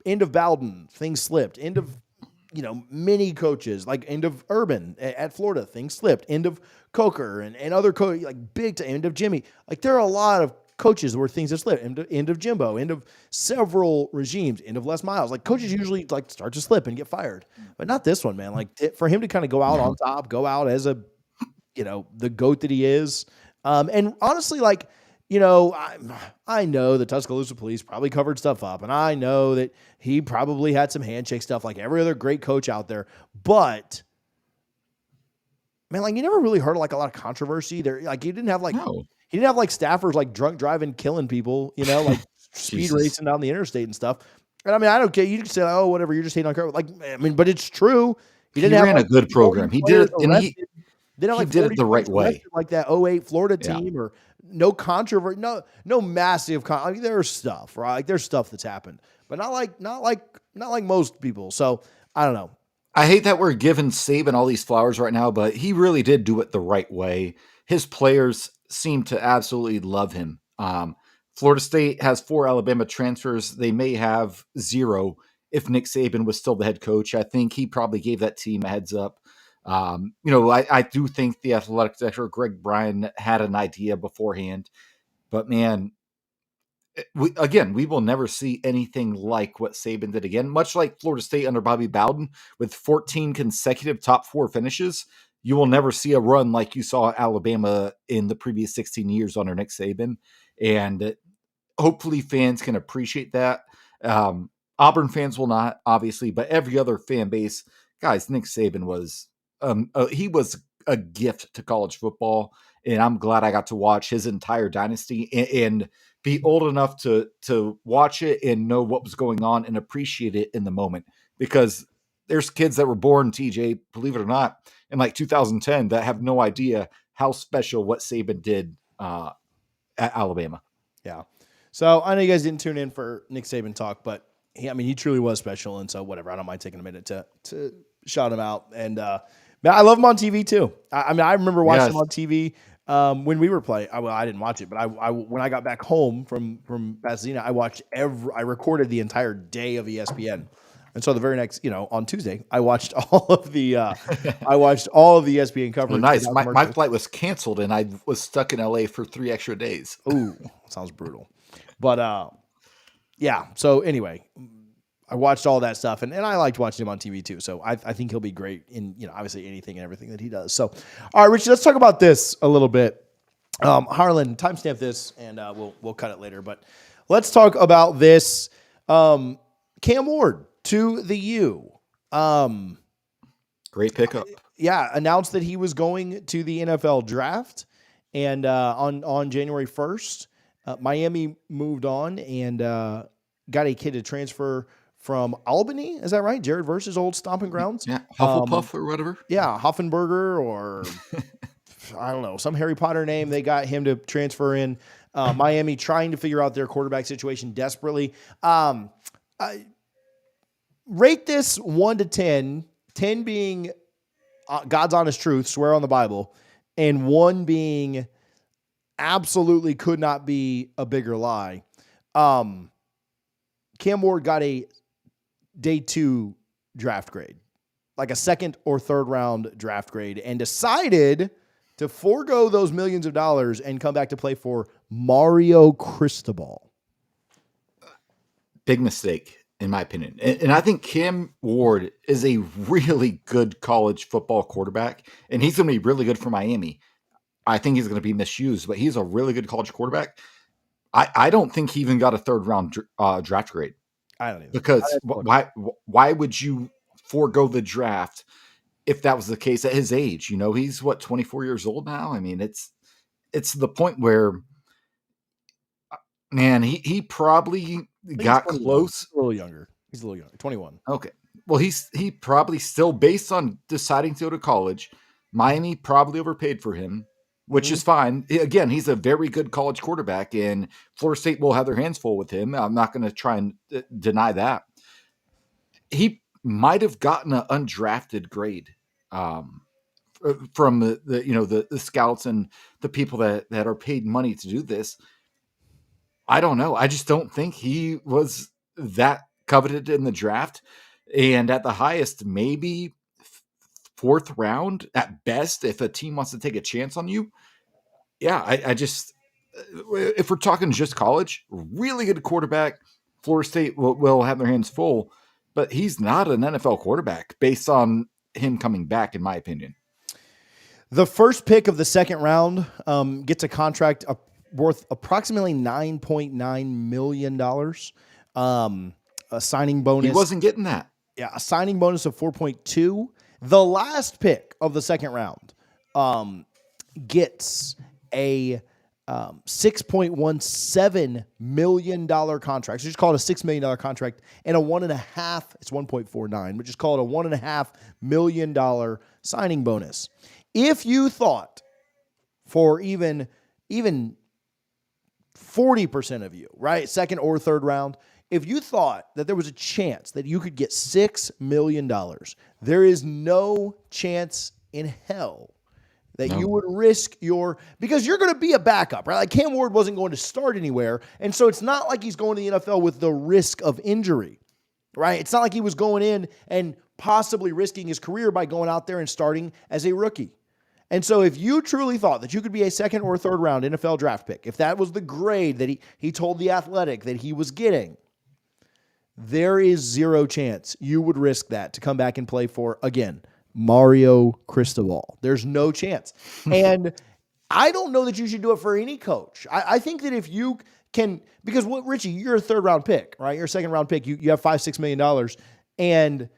end of Bowden, things slipped. End of, many coaches, like end of Urban at Florida, things slipped. End of Coker and other coaches, like big to end of Jimmy. Like there are a lot of coaches where things have slipped. End of Jimbo, end of several regimes, end of Les Miles. Like coaches usually like start to slip and get fired, but not this one, man. Like for him to kind of go out on top, go out as a, the GOAT that he is. And honestly, like, I know the Tuscaloosa police probably covered stuff up, and I know that he probably had some handshake stuff like every other great coach out there, but man, like you never really heard like a lot of controversy there. Like he didn't have like staffers like drunk driving, killing people, like speed racing down the interstate and stuff. And I mean, I don't care. You can say, oh, whatever, you're just hating on Kirk. Like, I mean, but it's true. He ran a good program. He did it, and he did it the right way. Like that 2008 Florida team, or no controversy, no massive. I mean, there's stuff, right? Like there's stuff that's happened, but not like most people. So I don't know. I hate that we're giving Saban all these flowers right now, but he really did do it the right way. His players seem to absolutely love him. Florida State has 4 Alabama transfers. They may have 0 if Nick Saban was still the head coach. I think he probably gave that team a heads up. I do think the athletic director, Greg Bryan, had an idea beforehand, but man, we will never see anything like what Saban did again, much like Florida State under Bobby Bowden with 14 consecutive top 4 finishes. You will never see a run like you saw Alabama in the previous 16 years under Nick Saban. And hopefully fans can appreciate that. Auburn fans will not, obviously, but every other fan base, guys, Nick Saban was, he was a gift to college football. And I'm glad I got to watch his entire dynasty and be old enough to watch it and know what was going on and appreciate it in the moment. Because there's kids that were born, TJ, believe it or not, in like 2010 that have no idea how special what Saban did at Alabama. Yeah. So I know you guys didn't tune in for Nick Saban talk, but he truly was special. And so whatever, I don't mind taking a minute to shout him out. And man, I love him on TV too. I remember watching him on TV when we were playing. I didn't watch it, but I when I got back home from Pasadena, I recorded the entire day of ESPN. And so the very next, on Tuesday, I watched all of the ESPN coverage. Oh, nice. My flight was canceled, and I was stuck in LA for 3 extra days. Ooh, sounds brutal. But yeah. So anyway, I watched all that stuff, and I liked watching him on TV too. So I think he'll be great in obviously anything and everything that he does. So all right, Richie, let's talk about this a little bit. Harlan, timestamp this, and we'll cut it later. But let's talk about this. Cam Ward to the U. Great pickup. Yeah, announced that he was going to the NFL draft, and on January 1st, Miami moved on and got a kid to transfer from Albany. Is that right? Jared Verse's old stomping grounds. Yeah, Hufflepuff or whatever. Yeah, Hoffenberger or I don't know, some Harry Potter name. They got him to transfer in. Miami trying to figure out their quarterback situation desperately. Rate this 1 to 10, 10 being God's honest truth, swear on the Bible, and 1 being absolutely could not be a bigger lie. Cam Ward got a day 2 draft grade, like a second or third round draft grade, and decided to forego those millions of dollars and come back to play for Mario Cristobal. Big mistake, in my opinion. And I think Cam Ward is a really good college football quarterback, and he's going to be really good for Miami. I think he's going to be misused, but he's a really good college quarterback. I don't think he even got a third round draft grade. I don't even. Because why would you forego the draft if that was the case at his age? You know, he's 24 years old now. I mean, it's the point where, man, he probably got close. A little younger. He's a little younger, 21. Okay. Well, he probably still, based on deciding to go to college, Miami probably overpaid for him, which is fine. Again, he's a very good college quarterback, and Florida State will have their hands full with him. I'm not going to try and deny that. He might have gotten an undrafted grade from the scouts and the people that are paid money to do this. I don't know. I just don't think he was that coveted in the draft. And at the highest, maybe 4th round at best, if a team wants to take a chance on you. Yeah, I just, if we're talking just college, really good quarterback, Florida State will have their hands full, but he's not an NFL quarterback based on him coming back, in my opinion. The first pick of the second round gets a contract worth approximately $9.9 million. A signing bonus. He wasn't getting that. Yeah, a signing bonus of 4.2. The last pick of the second round gets a $6.17 million contract. So just call it a $6 million contract, and a 1.5, it's 1.49, but just call it a $1.5 million signing bonus. If you thought for even 40% of you, right, second or third round, if you thought that there was a chance that you could get $6 million, there is no chance in hell that you would risk because you're going to be a backup, right? Like Cam Ward wasn't going to start anywhere. And so it's not like he's going to the NFL with the risk of injury, right? It's not like he was going in and possibly risking his career by going out there and starting as a rookie. And so if you truly thought that you could be a second or third round NFL draft pick, if that was the grade that he told The Athletic that he was getting, there is zero chance you would risk that to come back and play for, again, Mario Cristobal. There's no chance. And I don't know that you should do it for any coach. I think that if you can, because Richie, you're a third round pick, right? You're a second round pick. You have $5-6 million. And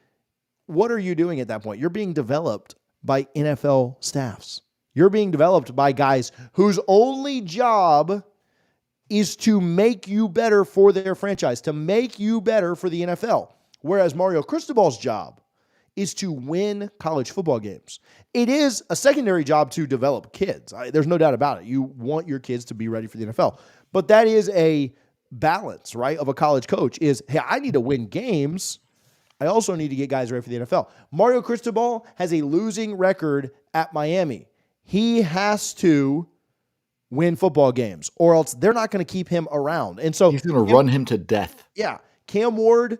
what are you doing at that point? You're being developed by NFL staffs. You're being developed by guys whose only job is to make you better for their franchise, to make you better for the NFL. Whereas Mario Cristobal's job is to win college football games. It is a secondary job to develop kids. There's no doubt about it. You want your kids to be ready for the NFL. But that is a balance, right, of a college coach is, hey, I need to win games. I also need to get guys ready for the NFL. Mario Cristobal has a losing record at Miami. He has to win football games, or else they're not going to keep him around. And so he's going to run him to death. Yeah. Cam Ward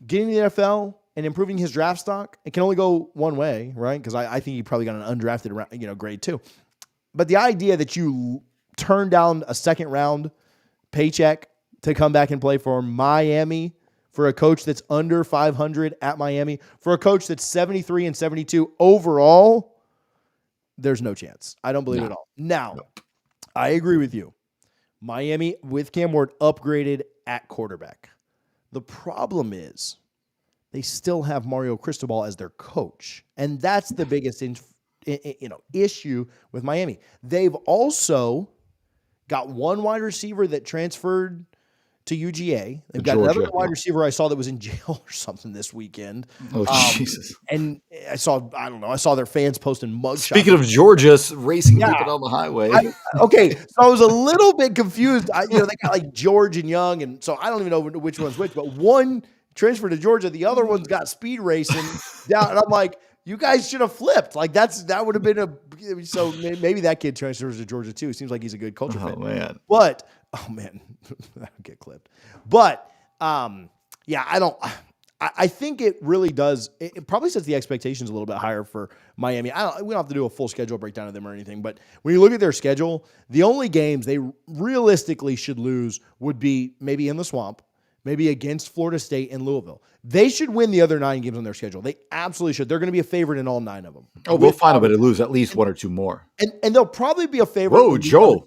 getting to the NFL and improving his draft stock, it can only go one way, right? Because I think he probably got an undrafted grade too. But the idea that you turn down a second round paycheck to come back and play for Miami, for a coach that's under 500 at Miami, for a coach that's 73-72 overall, there's no chance. I don't believe it at all. Now, I agree with you. Miami, with Cam Ward, upgraded at quarterback. The problem is they still have Mario Cristobal as their coach, and that's the biggest issue with Miami. They've also got one wide receiver that transferred to UGA. They've got Georgia, another wide receiver I saw that was in jail or something this weekend. Oh, Jesus. And I saw their fans posting mugshots. Speaking of Georgia racing people down the highway. Okay, so I was a little bit confused. They got like George and Young, and so I don't even know which one's which, but one transferred to Georgia, the other one's got speed racing down, and I'm like, you guys should have flipped. Like that would have been so maybe that kid transfers to Georgia too. Seems like he's a good culture fit. Man. But that'll get clipped. But I think it really does. It probably sets the expectations a little bit higher for Miami. We don't have to do a full schedule breakdown of them or anything, but when you look at their schedule, the only games they realistically should lose would be maybe in the Swamp, maybe against Florida State and Louisville. They should win the other 9 games on their schedule. They absolutely should. They're going to be a favorite in all 9 of them. Oh, we'll find a way to lose at least 1 or 2 more. And they'll probably be a favorite. Whoa, Joel.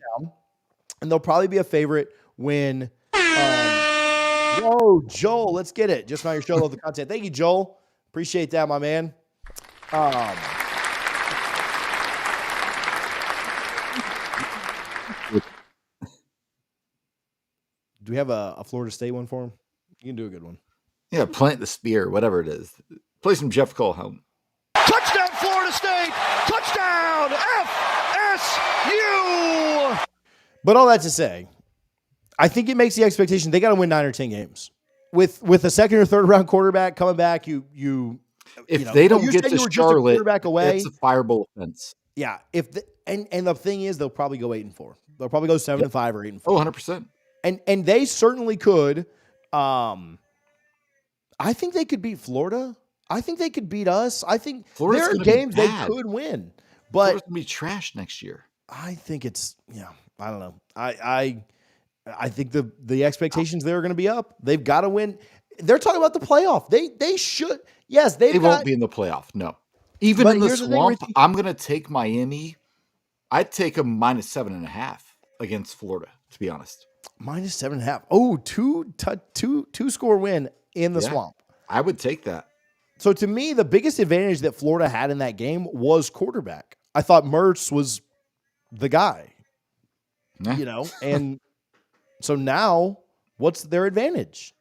And they'll probably be a favorite when whoa, Joel, let's get it. Just on your show, love the content. Thank you, Joel. Appreciate that, my man. Do we have a Florida State one for him? You can do a good one. Yeah, plant the spear, whatever it is. Play some Jeff Colehelm. Touchdown, Florida State! Touchdown, FSU! But all that to say, I think it makes the expectation they got to win 9 or 10 games. With a second or third round quarterback coming back, if they don't get to Charlotte, away, it's a fireable offense. Yeah, and the thing is, they'll probably go 8-4. They'll probably go 7-5 or 8-4. Oh, 100%. And they certainly could. I think they could beat Florida. I think they could beat us. I think Florida's there are games they could win, but Florida's gonna be trash next year. I think it's I don't know. I think the expectations there are going to be up. They've got to win. They're talking about the playoff. They should. Yes, they won't be in the playoff. No, even in the Swamp. I'm going to take Miami. I'd take them -7.5 against Florida. To be honest, -7.5. Oh, two score win in the Swamp. I would take that. So to me, the biggest advantage that Florida had in that game was quarterback. I thought Mertz was the guy, and so now what's their advantage?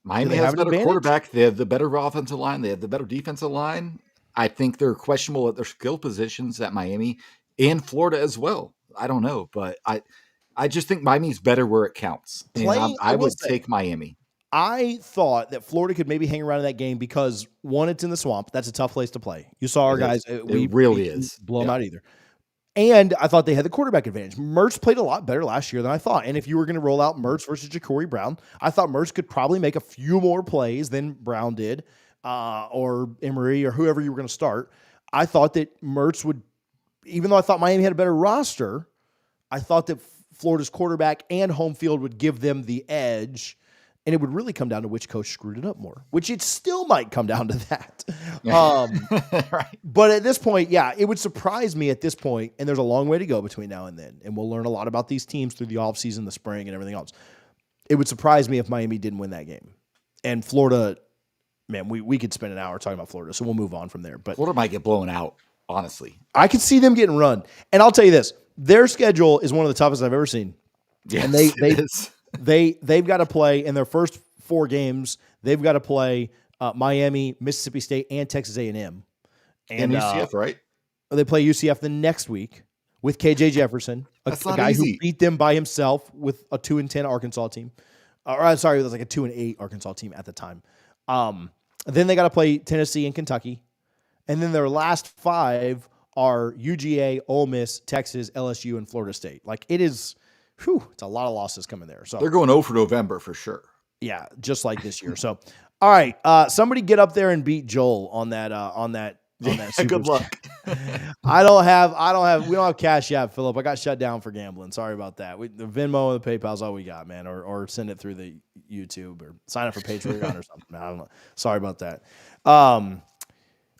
Miami has a better quarterback. They have the better offensive line. They have the better defensive line. I think they're questionable at their skill positions at Miami and Florida as well. I don't know, but I just think Miami's better where it counts. I would take Miami. I thought that Florida could maybe hang around in that game because, one, it's in the Swamp. That's a tough place to play. You saw our guys. It really is. Blow them out either. And I thought they had the quarterback advantage. Mertz played a lot better last year than I thought. And if you were going to roll out Mertz versus Ja'Cory Brown, I thought Mertz could probably make a few more plays than Brown did, or Emery, or whoever you were going to start. I thought that Mertz would, even though I thought Miami had a better roster, I thought that Florida's quarterback and home field would give them the edge. And it would really come down to which coach screwed it up more, which it still might come down to that. Right. But at this point, it would surprise me at this point, and there's a long way to go between now and then, and we'll learn a lot about these teams through the offseason, the spring, and everything else. It would surprise me if Miami didn't win that game. And Florida, man, we could spend an hour talking about Florida, so we'll move on from there. But Florida might get blown out, honestly. I could see them getting run. And I'll tell you this, their schedule is one of the toughest I've ever seen. Yes, and it is. They've got to play in their first 4 games. They've got to play Miami, Mississippi State, and Texas A&M. And UCF, right? They play UCF the next week with KJ Jefferson, a guy who beat them by himself with a 2-10 Arkansas team. Or sorry, it was like a 2-8 Arkansas team at the time. Then they got to play Tennessee and Kentucky, and then their last 5 are UGA, Ole Miss, Texas, LSU, and Florida State. Like it is. It's a lot of losses coming there. So they're going 0 for November for sure. Yeah, just like this year. So, all right, somebody get up there and beat Joel on that. Good luck. We don't have Cash App, Philip. I got shut down for gambling. Sorry about that. The Venmo and the PayPal's all we got, man. Or send it through the YouTube or sign up for Patreon or something. I don't know. Sorry about that. All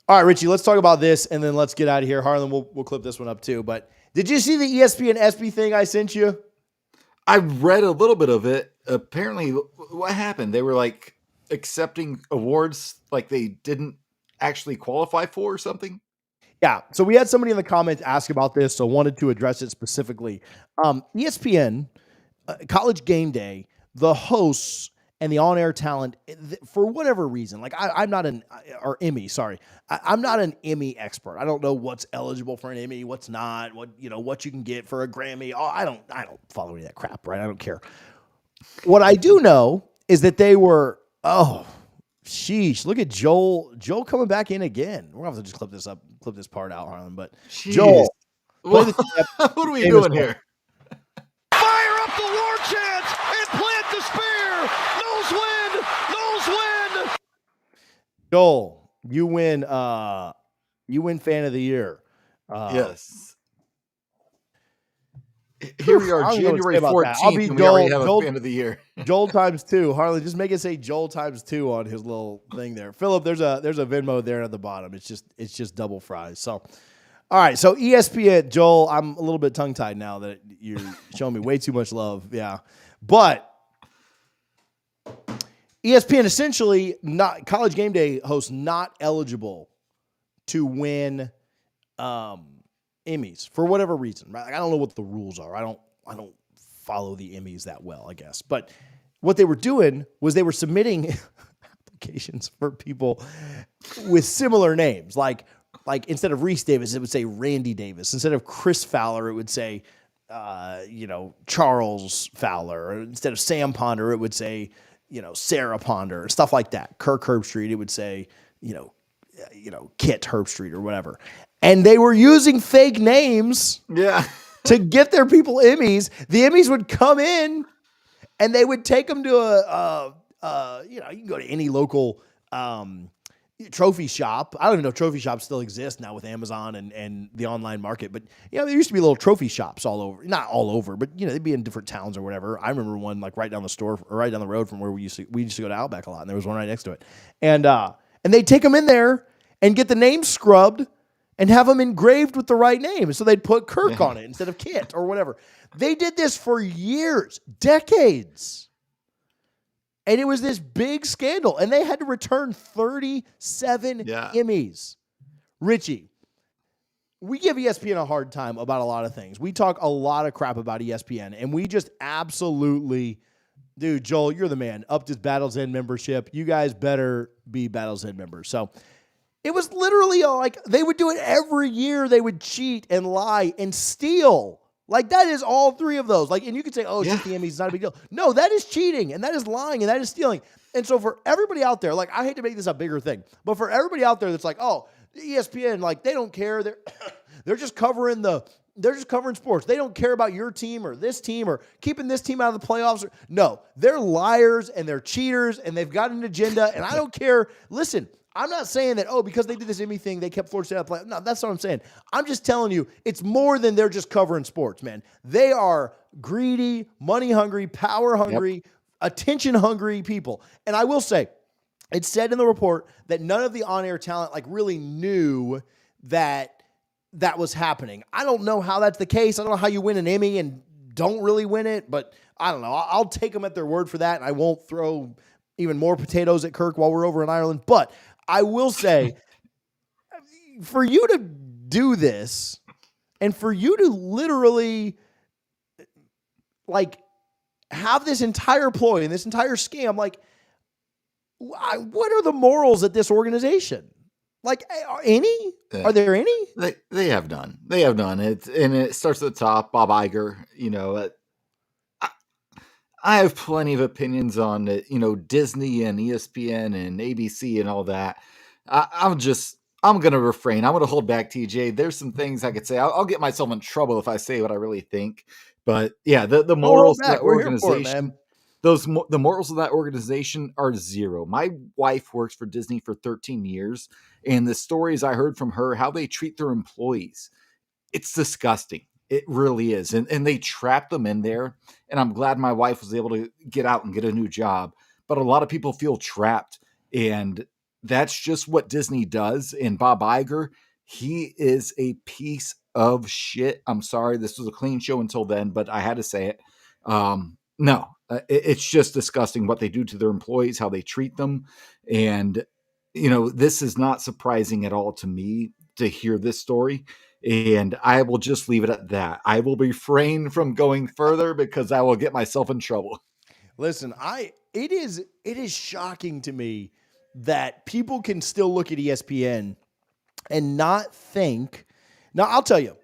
All right, Richie, let's talk about this, and then let's get out of here. Harlan, we'll clip this one up too. But did you see the ESPN SB thing I sent you? I read a little bit of it. Apparently, what happened? They were like accepting awards like they didn't actually qualify for or something. Yeah. So we had somebody in the comments ask about this, so wanted to address it specifically. ESPN, College Game Day, the hosts and the on-air talent, for whatever reason, like I'm not or Emmy, sorry. I'm not an Emmy expert. I don't know what's eligible for an Emmy, what's not, what you can get for a Grammy. Oh, I don't follow any of that crap, right? I don't care. What I do know is that they were, sheesh, look at Joel coming back in again. We're gonna have to just clip this part out, Harlan. But Jeez. Joel, what are we doing here? Fire up the war chant and plant the spear. Knowles win. Joel, you win fan of the year. Yes. Here we are, January 14th, and we already have a fan of the year. Joel times 2. Harlan, just make it say Joel times 2 on his little thing there. Philip, there's a Venmo there at the bottom. It's just double fries. So, all right. So ESPN, Joel, I'm a little bit tongue tied now that you're showing me way too much love. Yeah, but ESPN essentially not College Game Day hosts not eligible to win Emmys for whatever reason. Right? Like, I don't know what the rules are. I don't follow the Emmys that well, I guess. But what they were doing was they were submitting applications for people with similar names. Like instead of Reese Davis, it would say Randy Davis. Instead of Chris Fowler, it would say Charles Fowler. Or instead of Sam Ponder, it would say Sarah Ponder, stuff like that. Kirk Herbstreit, it would say Kit Herbstreit or whatever. And they were using fake names to get their people Emmys. The Emmys would come in and they would take them to you can go to any local trophy shop. I don't even know if trophy shops still exist now with Amazon and the online market, but there used to be little trophy shops all over, not all over, but they'd be in different towns or whatever. I remember one like right down the road from where we used to go to Outback a lot, and there was one right next to it. And they'd take them in there and get the names scrubbed and have them engraved with the right name. So they'd put Kirk on it instead of Kit or whatever. They did this for years, decades. And it was this big scandal. And they had to return 37 Emmys. Richie, we give ESPN a hard time about a lot of things. We talk a lot of crap about ESPN. And we just absolutely, dude, Joel, you're the man. Upped his Battle's End membership. You guys better be Battle's End members. So it was literally like they would do it every year. They would cheat and lie and steal. Like that is all three of those. Like, and you could say, oh, it's just the Emmys, it's not a big deal. No, that is cheating and that is lying and that is stealing. And so for everybody out there, like I hate to make this a bigger thing, but for everybody out there that's like, oh, ESPN, like they don't care. They're just covering sports. They don't care about your team or this team or keeping this team out of the playoffs. No, they're liars and they're cheaters and they've got an agenda. And I don't care. Listen, I'm not saying that, because they did this Emmy thing, they kept Florida State out of the playoffs. No, that's not what I'm saying. I'm just telling you, it's more than they're just covering sports, man. They are greedy, money hungry, power hungry, attention hungry people. And I will say, it said in the report that none of the on-air talent really knew that was happening. I don't know how that's the case. I don't know how you win an Emmy and don't really win it, but I don't know. I'll take them at their word for that, and I won't throw even more potatoes at Kirk while we're over in Ireland. But I will say, for you to do this and for you to literally have this entire ploy and this entire scam, what are the morals at this organization? Any? Are there any? They have none. They have none. It starts at the top. Bob Iger. I have plenty of opinions on it. Disney and ESPN and ABC and all that. I'm gonna refrain. I'm gonna hold back, TJ. There's some things I could say. I'll get myself in trouble if I say what I really think. But yeah, the morals of that organization. The morals of that organization are zero. My wife works for Disney for 13 years, and the stories I heard from her, how they treat their employees, it's disgusting. It really is. And they trap them in there. And I'm glad my wife was able to get out and get a new job. But a lot of people feel trapped, and that's just what Disney does. And Bob Iger, he is a piece of shit. I'm sorry, this was a clean show until then, but I had to say it. No, it's just disgusting what they do to their employees, how they treat them. And, this is not surprising at all to me to hear this story. And I will just leave it at that. I will refrain from going further because I will get myself in trouble. Listen, it is shocking to me that people can still look at ESPN and not think. Now, I'll tell you,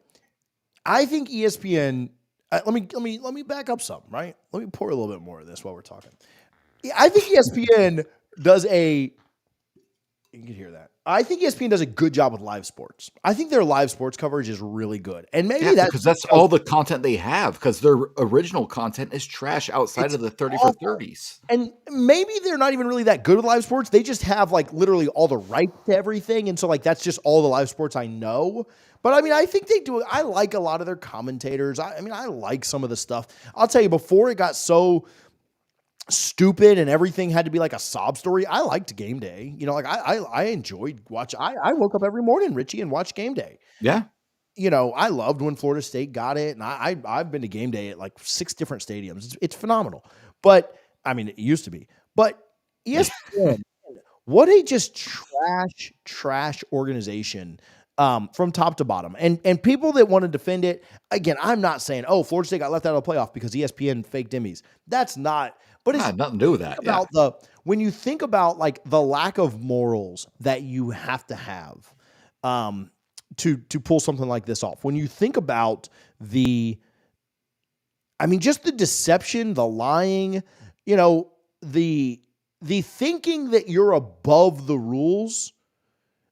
I think ESPN. Let me back up some. Right, let me pour a little bit more of this while we're talking. I think ESPN does a. You can hear that. I think ESPN does a good job with live sports. I think their live sports coverage is really good. And maybe that's all the content they have, because their original content is trash outside of the 30 for 30s. And maybe they're not even really that good with live sports. They just have like literally all the rights to everything. And so like that's just all the live sports I know. But I mean, I think they do. I like a lot of their commentators. I like some of the stuff. I'll tell you, before it got so stupid and everything had to be like a sob story, I liked Game Day. I enjoyed watching. I woke up every morning, Richie, and watched Game Day. Yeah. I loved when Florida State got it, and I've been to Game Day at like 6 different stadiums. It's phenomenal. But I mean, it used to be. But ESPN, what a just trash organization. From top to bottom, and people that want to defend it, again, I'm not saying, Florida State got left out of the playoff because ESPN faked Emmys. That's not. But it's nothing to do with that. When you think about like the lack of morals that you have to have, to pull something like this off. When you think about just the deception, the lying, the thinking that you're above the rules.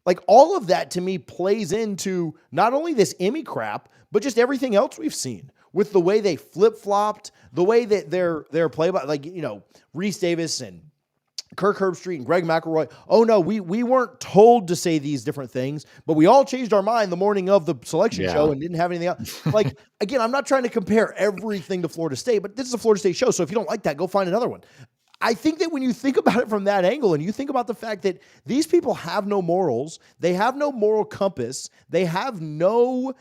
Like all of that to me plays into not only this Emmy crap, but just everything else we've seen with the way they flip-flopped, the way that they're play by, like, Reese Davis and Kirk Herbstreit and Greg McElroy. Oh no, we weren't told to say these different things, but we all changed our mind the morning of the selection show and didn't have anything else. Like, again, I'm not trying to compare everything to Florida State, but this is a Florida State show. So if you don't like that, go find another one. I think that when you think about it from that angle and you think about the fact that these people have no morals, they have no moral compass, they have no,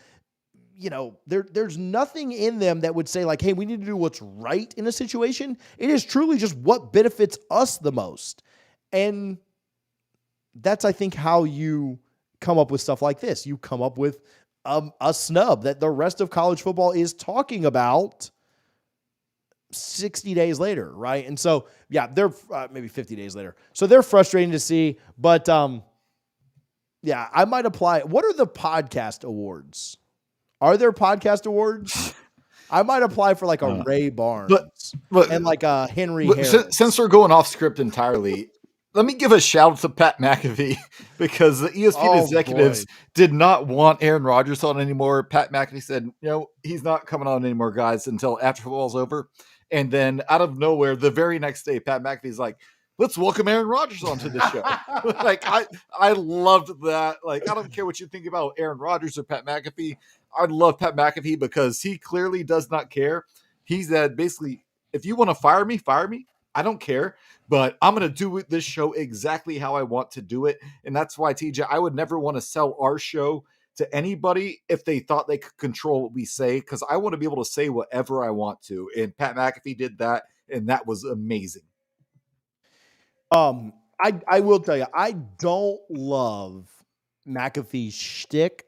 there's nothing in them that would say like, hey, we need to do what's right in a situation. It is truly just what benefits us the most. And that's, I think, how you come up with stuff like this. You come up with a snub that the rest of college football is talking about 60 days later, right? And so, they're maybe 50 days later. So they're frustrating to see, but I might apply. What are the podcast awards? Are there podcast awards? I might apply for like a Ray Barnes and like a Henry Harris. Since we're going off script entirely, let me give a shout out to Pat McAfee because the ESPN executives did not want Aaron Rodgers on anymore. Pat McAfee said, he's not coming on anymore, guys, until after football's over. And then out of nowhere, the very next day, Pat McAfee's like, let's welcome Aaron Rodgers onto the show. Like, I loved that. Like, I don't care what you think about Aaron Rodgers or Pat McAfee. I love Pat McAfee because he clearly does not care. He said, basically, if you want to fire me, fire me. I don't care, but I'm going to do this show exactly how I want to do it. And that's why, TJ, I would never want to sell our show to anybody if they thought they could control what we say, because I want to be able to say whatever I want to. And Pat McAfee did that, and that was amazing. I will tell you, I don't love McAfee's shtick.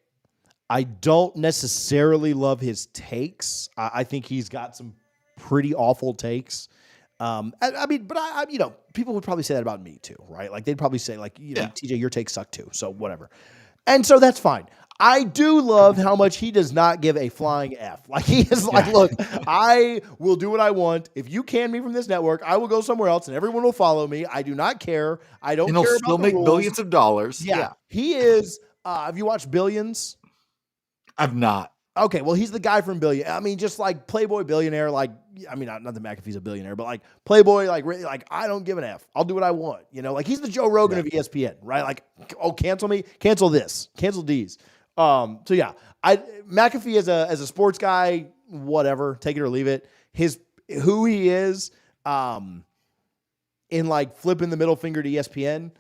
I don't necessarily love his takes. I think he's got some pretty awful takes. People would probably say that about me too, right? Like they'd probably say like, TJ, your takes suck too. So whatever. And so that's fine. I do love how much he does not give a flying F. Like he is like, look, I will do what I want. If you can me from this network, I will go somewhere else and everyone will follow me. I do not care. I don't care about the rules. He'll make billions of dollars. Yeah. He is. Have you watched Billions? I've not. Okay, well, he's the guy from Billion. I mean, just like Playboy billionaire, like, I mean, not that McAfee's a billionaire, but like Playboy, like, really, like, I don't give an F. I'll do what I want. Like he's the Joe Rogan of ESPN, right? Like, cancel me, cancel this, cancel these. McAfee as a sports guy, whatever, take it or leave it. Who he is, in like flipping the middle finger to ESPN,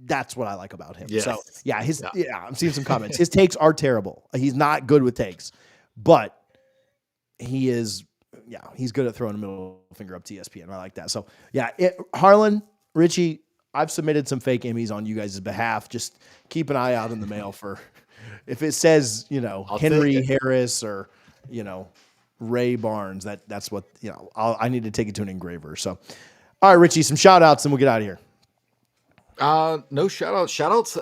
That's what I like about him. Yes. So I'm seeing some comments. His takes are terrible. He's not good with takes, but he is, he's good at throwing a middle finger up to ESPN. I like that. So Harlan, Richie, I've submitted some fake Emmys on you guys' behalf. Just keep an eye out in the mail for if it says, Henry Harris or, Ray Barnes, that's what, I need to take it to an engraver. So, all right, Richie, some shout outs and we'll get out of here. No shout outs. Shout outs.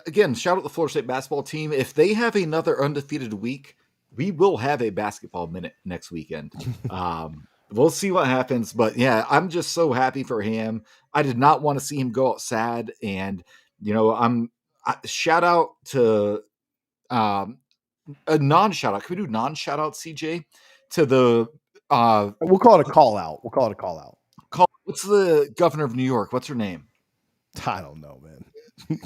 Again, shout out the Florida State basketball team. If they have another undefeated week, we will have a basketball minute next weekend. We'll see what happens, but I'm just so happy for him. I did not want to see him go out sad. And, shout out to, a non-shout out. Can we do non-shout out, CJ? To the we'll call it a call out. What's the governor of New York? What's her name? I don't know, man.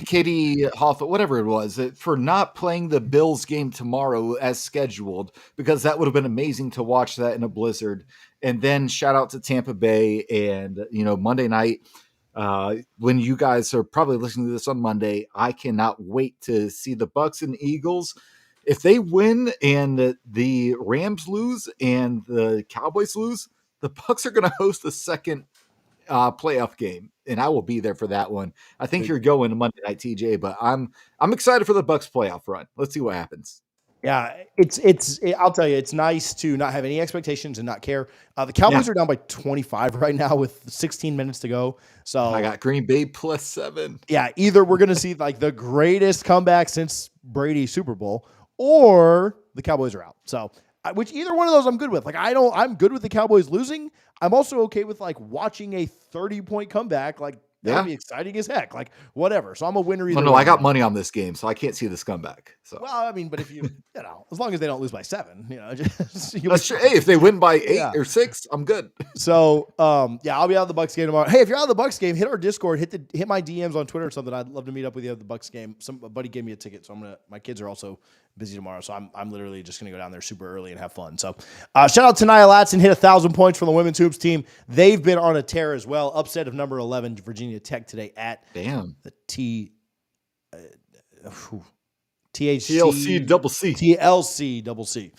Katie Hoff, whatever it was, for not playing the Bills game tomorrow as scheduled, because that would have been amazing to watch that in a blizzard. And then shout out to Tampa Bay and Monday night. When you guys are probably listening to this on Monday, I cannot wait to see the Bucks and Eagles. If they win and the Rams lose and the Cowboys lose, the Bucks are going to host the second playoff game, and I will be there for that one. I think you're going to Monday night, TJ, but I'm excited for the Bucks playoff run. Let's see what happens. Yeah, I'll tell you, it's nice to not have any expectations and not care. The Cowboys are down by 25 right now with 16 minutes to go. So I got Green Bay +7. Yeah, either we're going to see like the greatest comeback since Brady's Super Bowl, or the Cowboys are out. So, which either one of those I'm good with. Like I'm good with the Cowboys losing. I'm also okay with like watching a 30-point comeback. Like that'd be exciting as heck. Like whatever. So I'm a winner either way. No, I got money on this game, so I can't see this comeback. So well, I mean, but if you as long as they don't lose by 7, that's true. Hey, if they win by 8 or 6, I'm good. So I'll be out of the Bucks game tomorrow. Hey, if you're out of the Bucks game, hit our Discord, hit my DMs on Twitter or something. I'd love to meet up with you at the Bucks game. A buddy gave me a ticket, so my kids are also busy tomorrow, so I'm literally just gonna go down there super early and have fun. So shout out to Nia Latson, hit 1,000 points for the women's hoops team. They've been on a tear as well. Upset of number 11 Virginia Tech today at the TLC double C.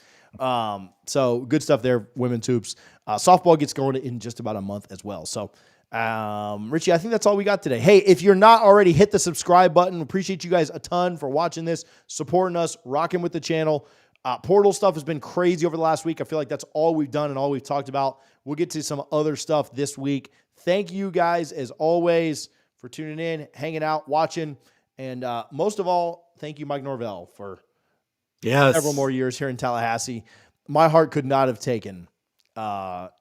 So good stuff there, women's hoops. Softball gets going in just about a month as well. So, Richie, I think that's all we got today. Hey, if you're not already, hit the subscribe button. Appreciate you guys a ton for watching this, supporting us, rocking with the channel. Portal stuff has been crazy over the last week. I feel like that's all we've done and all we've talked about. We'll get to some other stuff this week. Thank you guys, as always, for tuning in, hanging out, watching. And most of all, thank you, Mike Norvell, for several more years here in Tallahassee. My heart could not have taken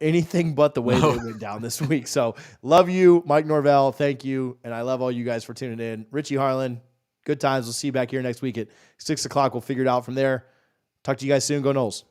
anything but the way they went down this week. So love you, Mike Norvell. Thank you. And I love all you guys for tuning in. Richie Harlan, good times. We'll see you back here next week at 6 o'clock. We'll figure it out from there. Talk to you guys soon. Go Noles.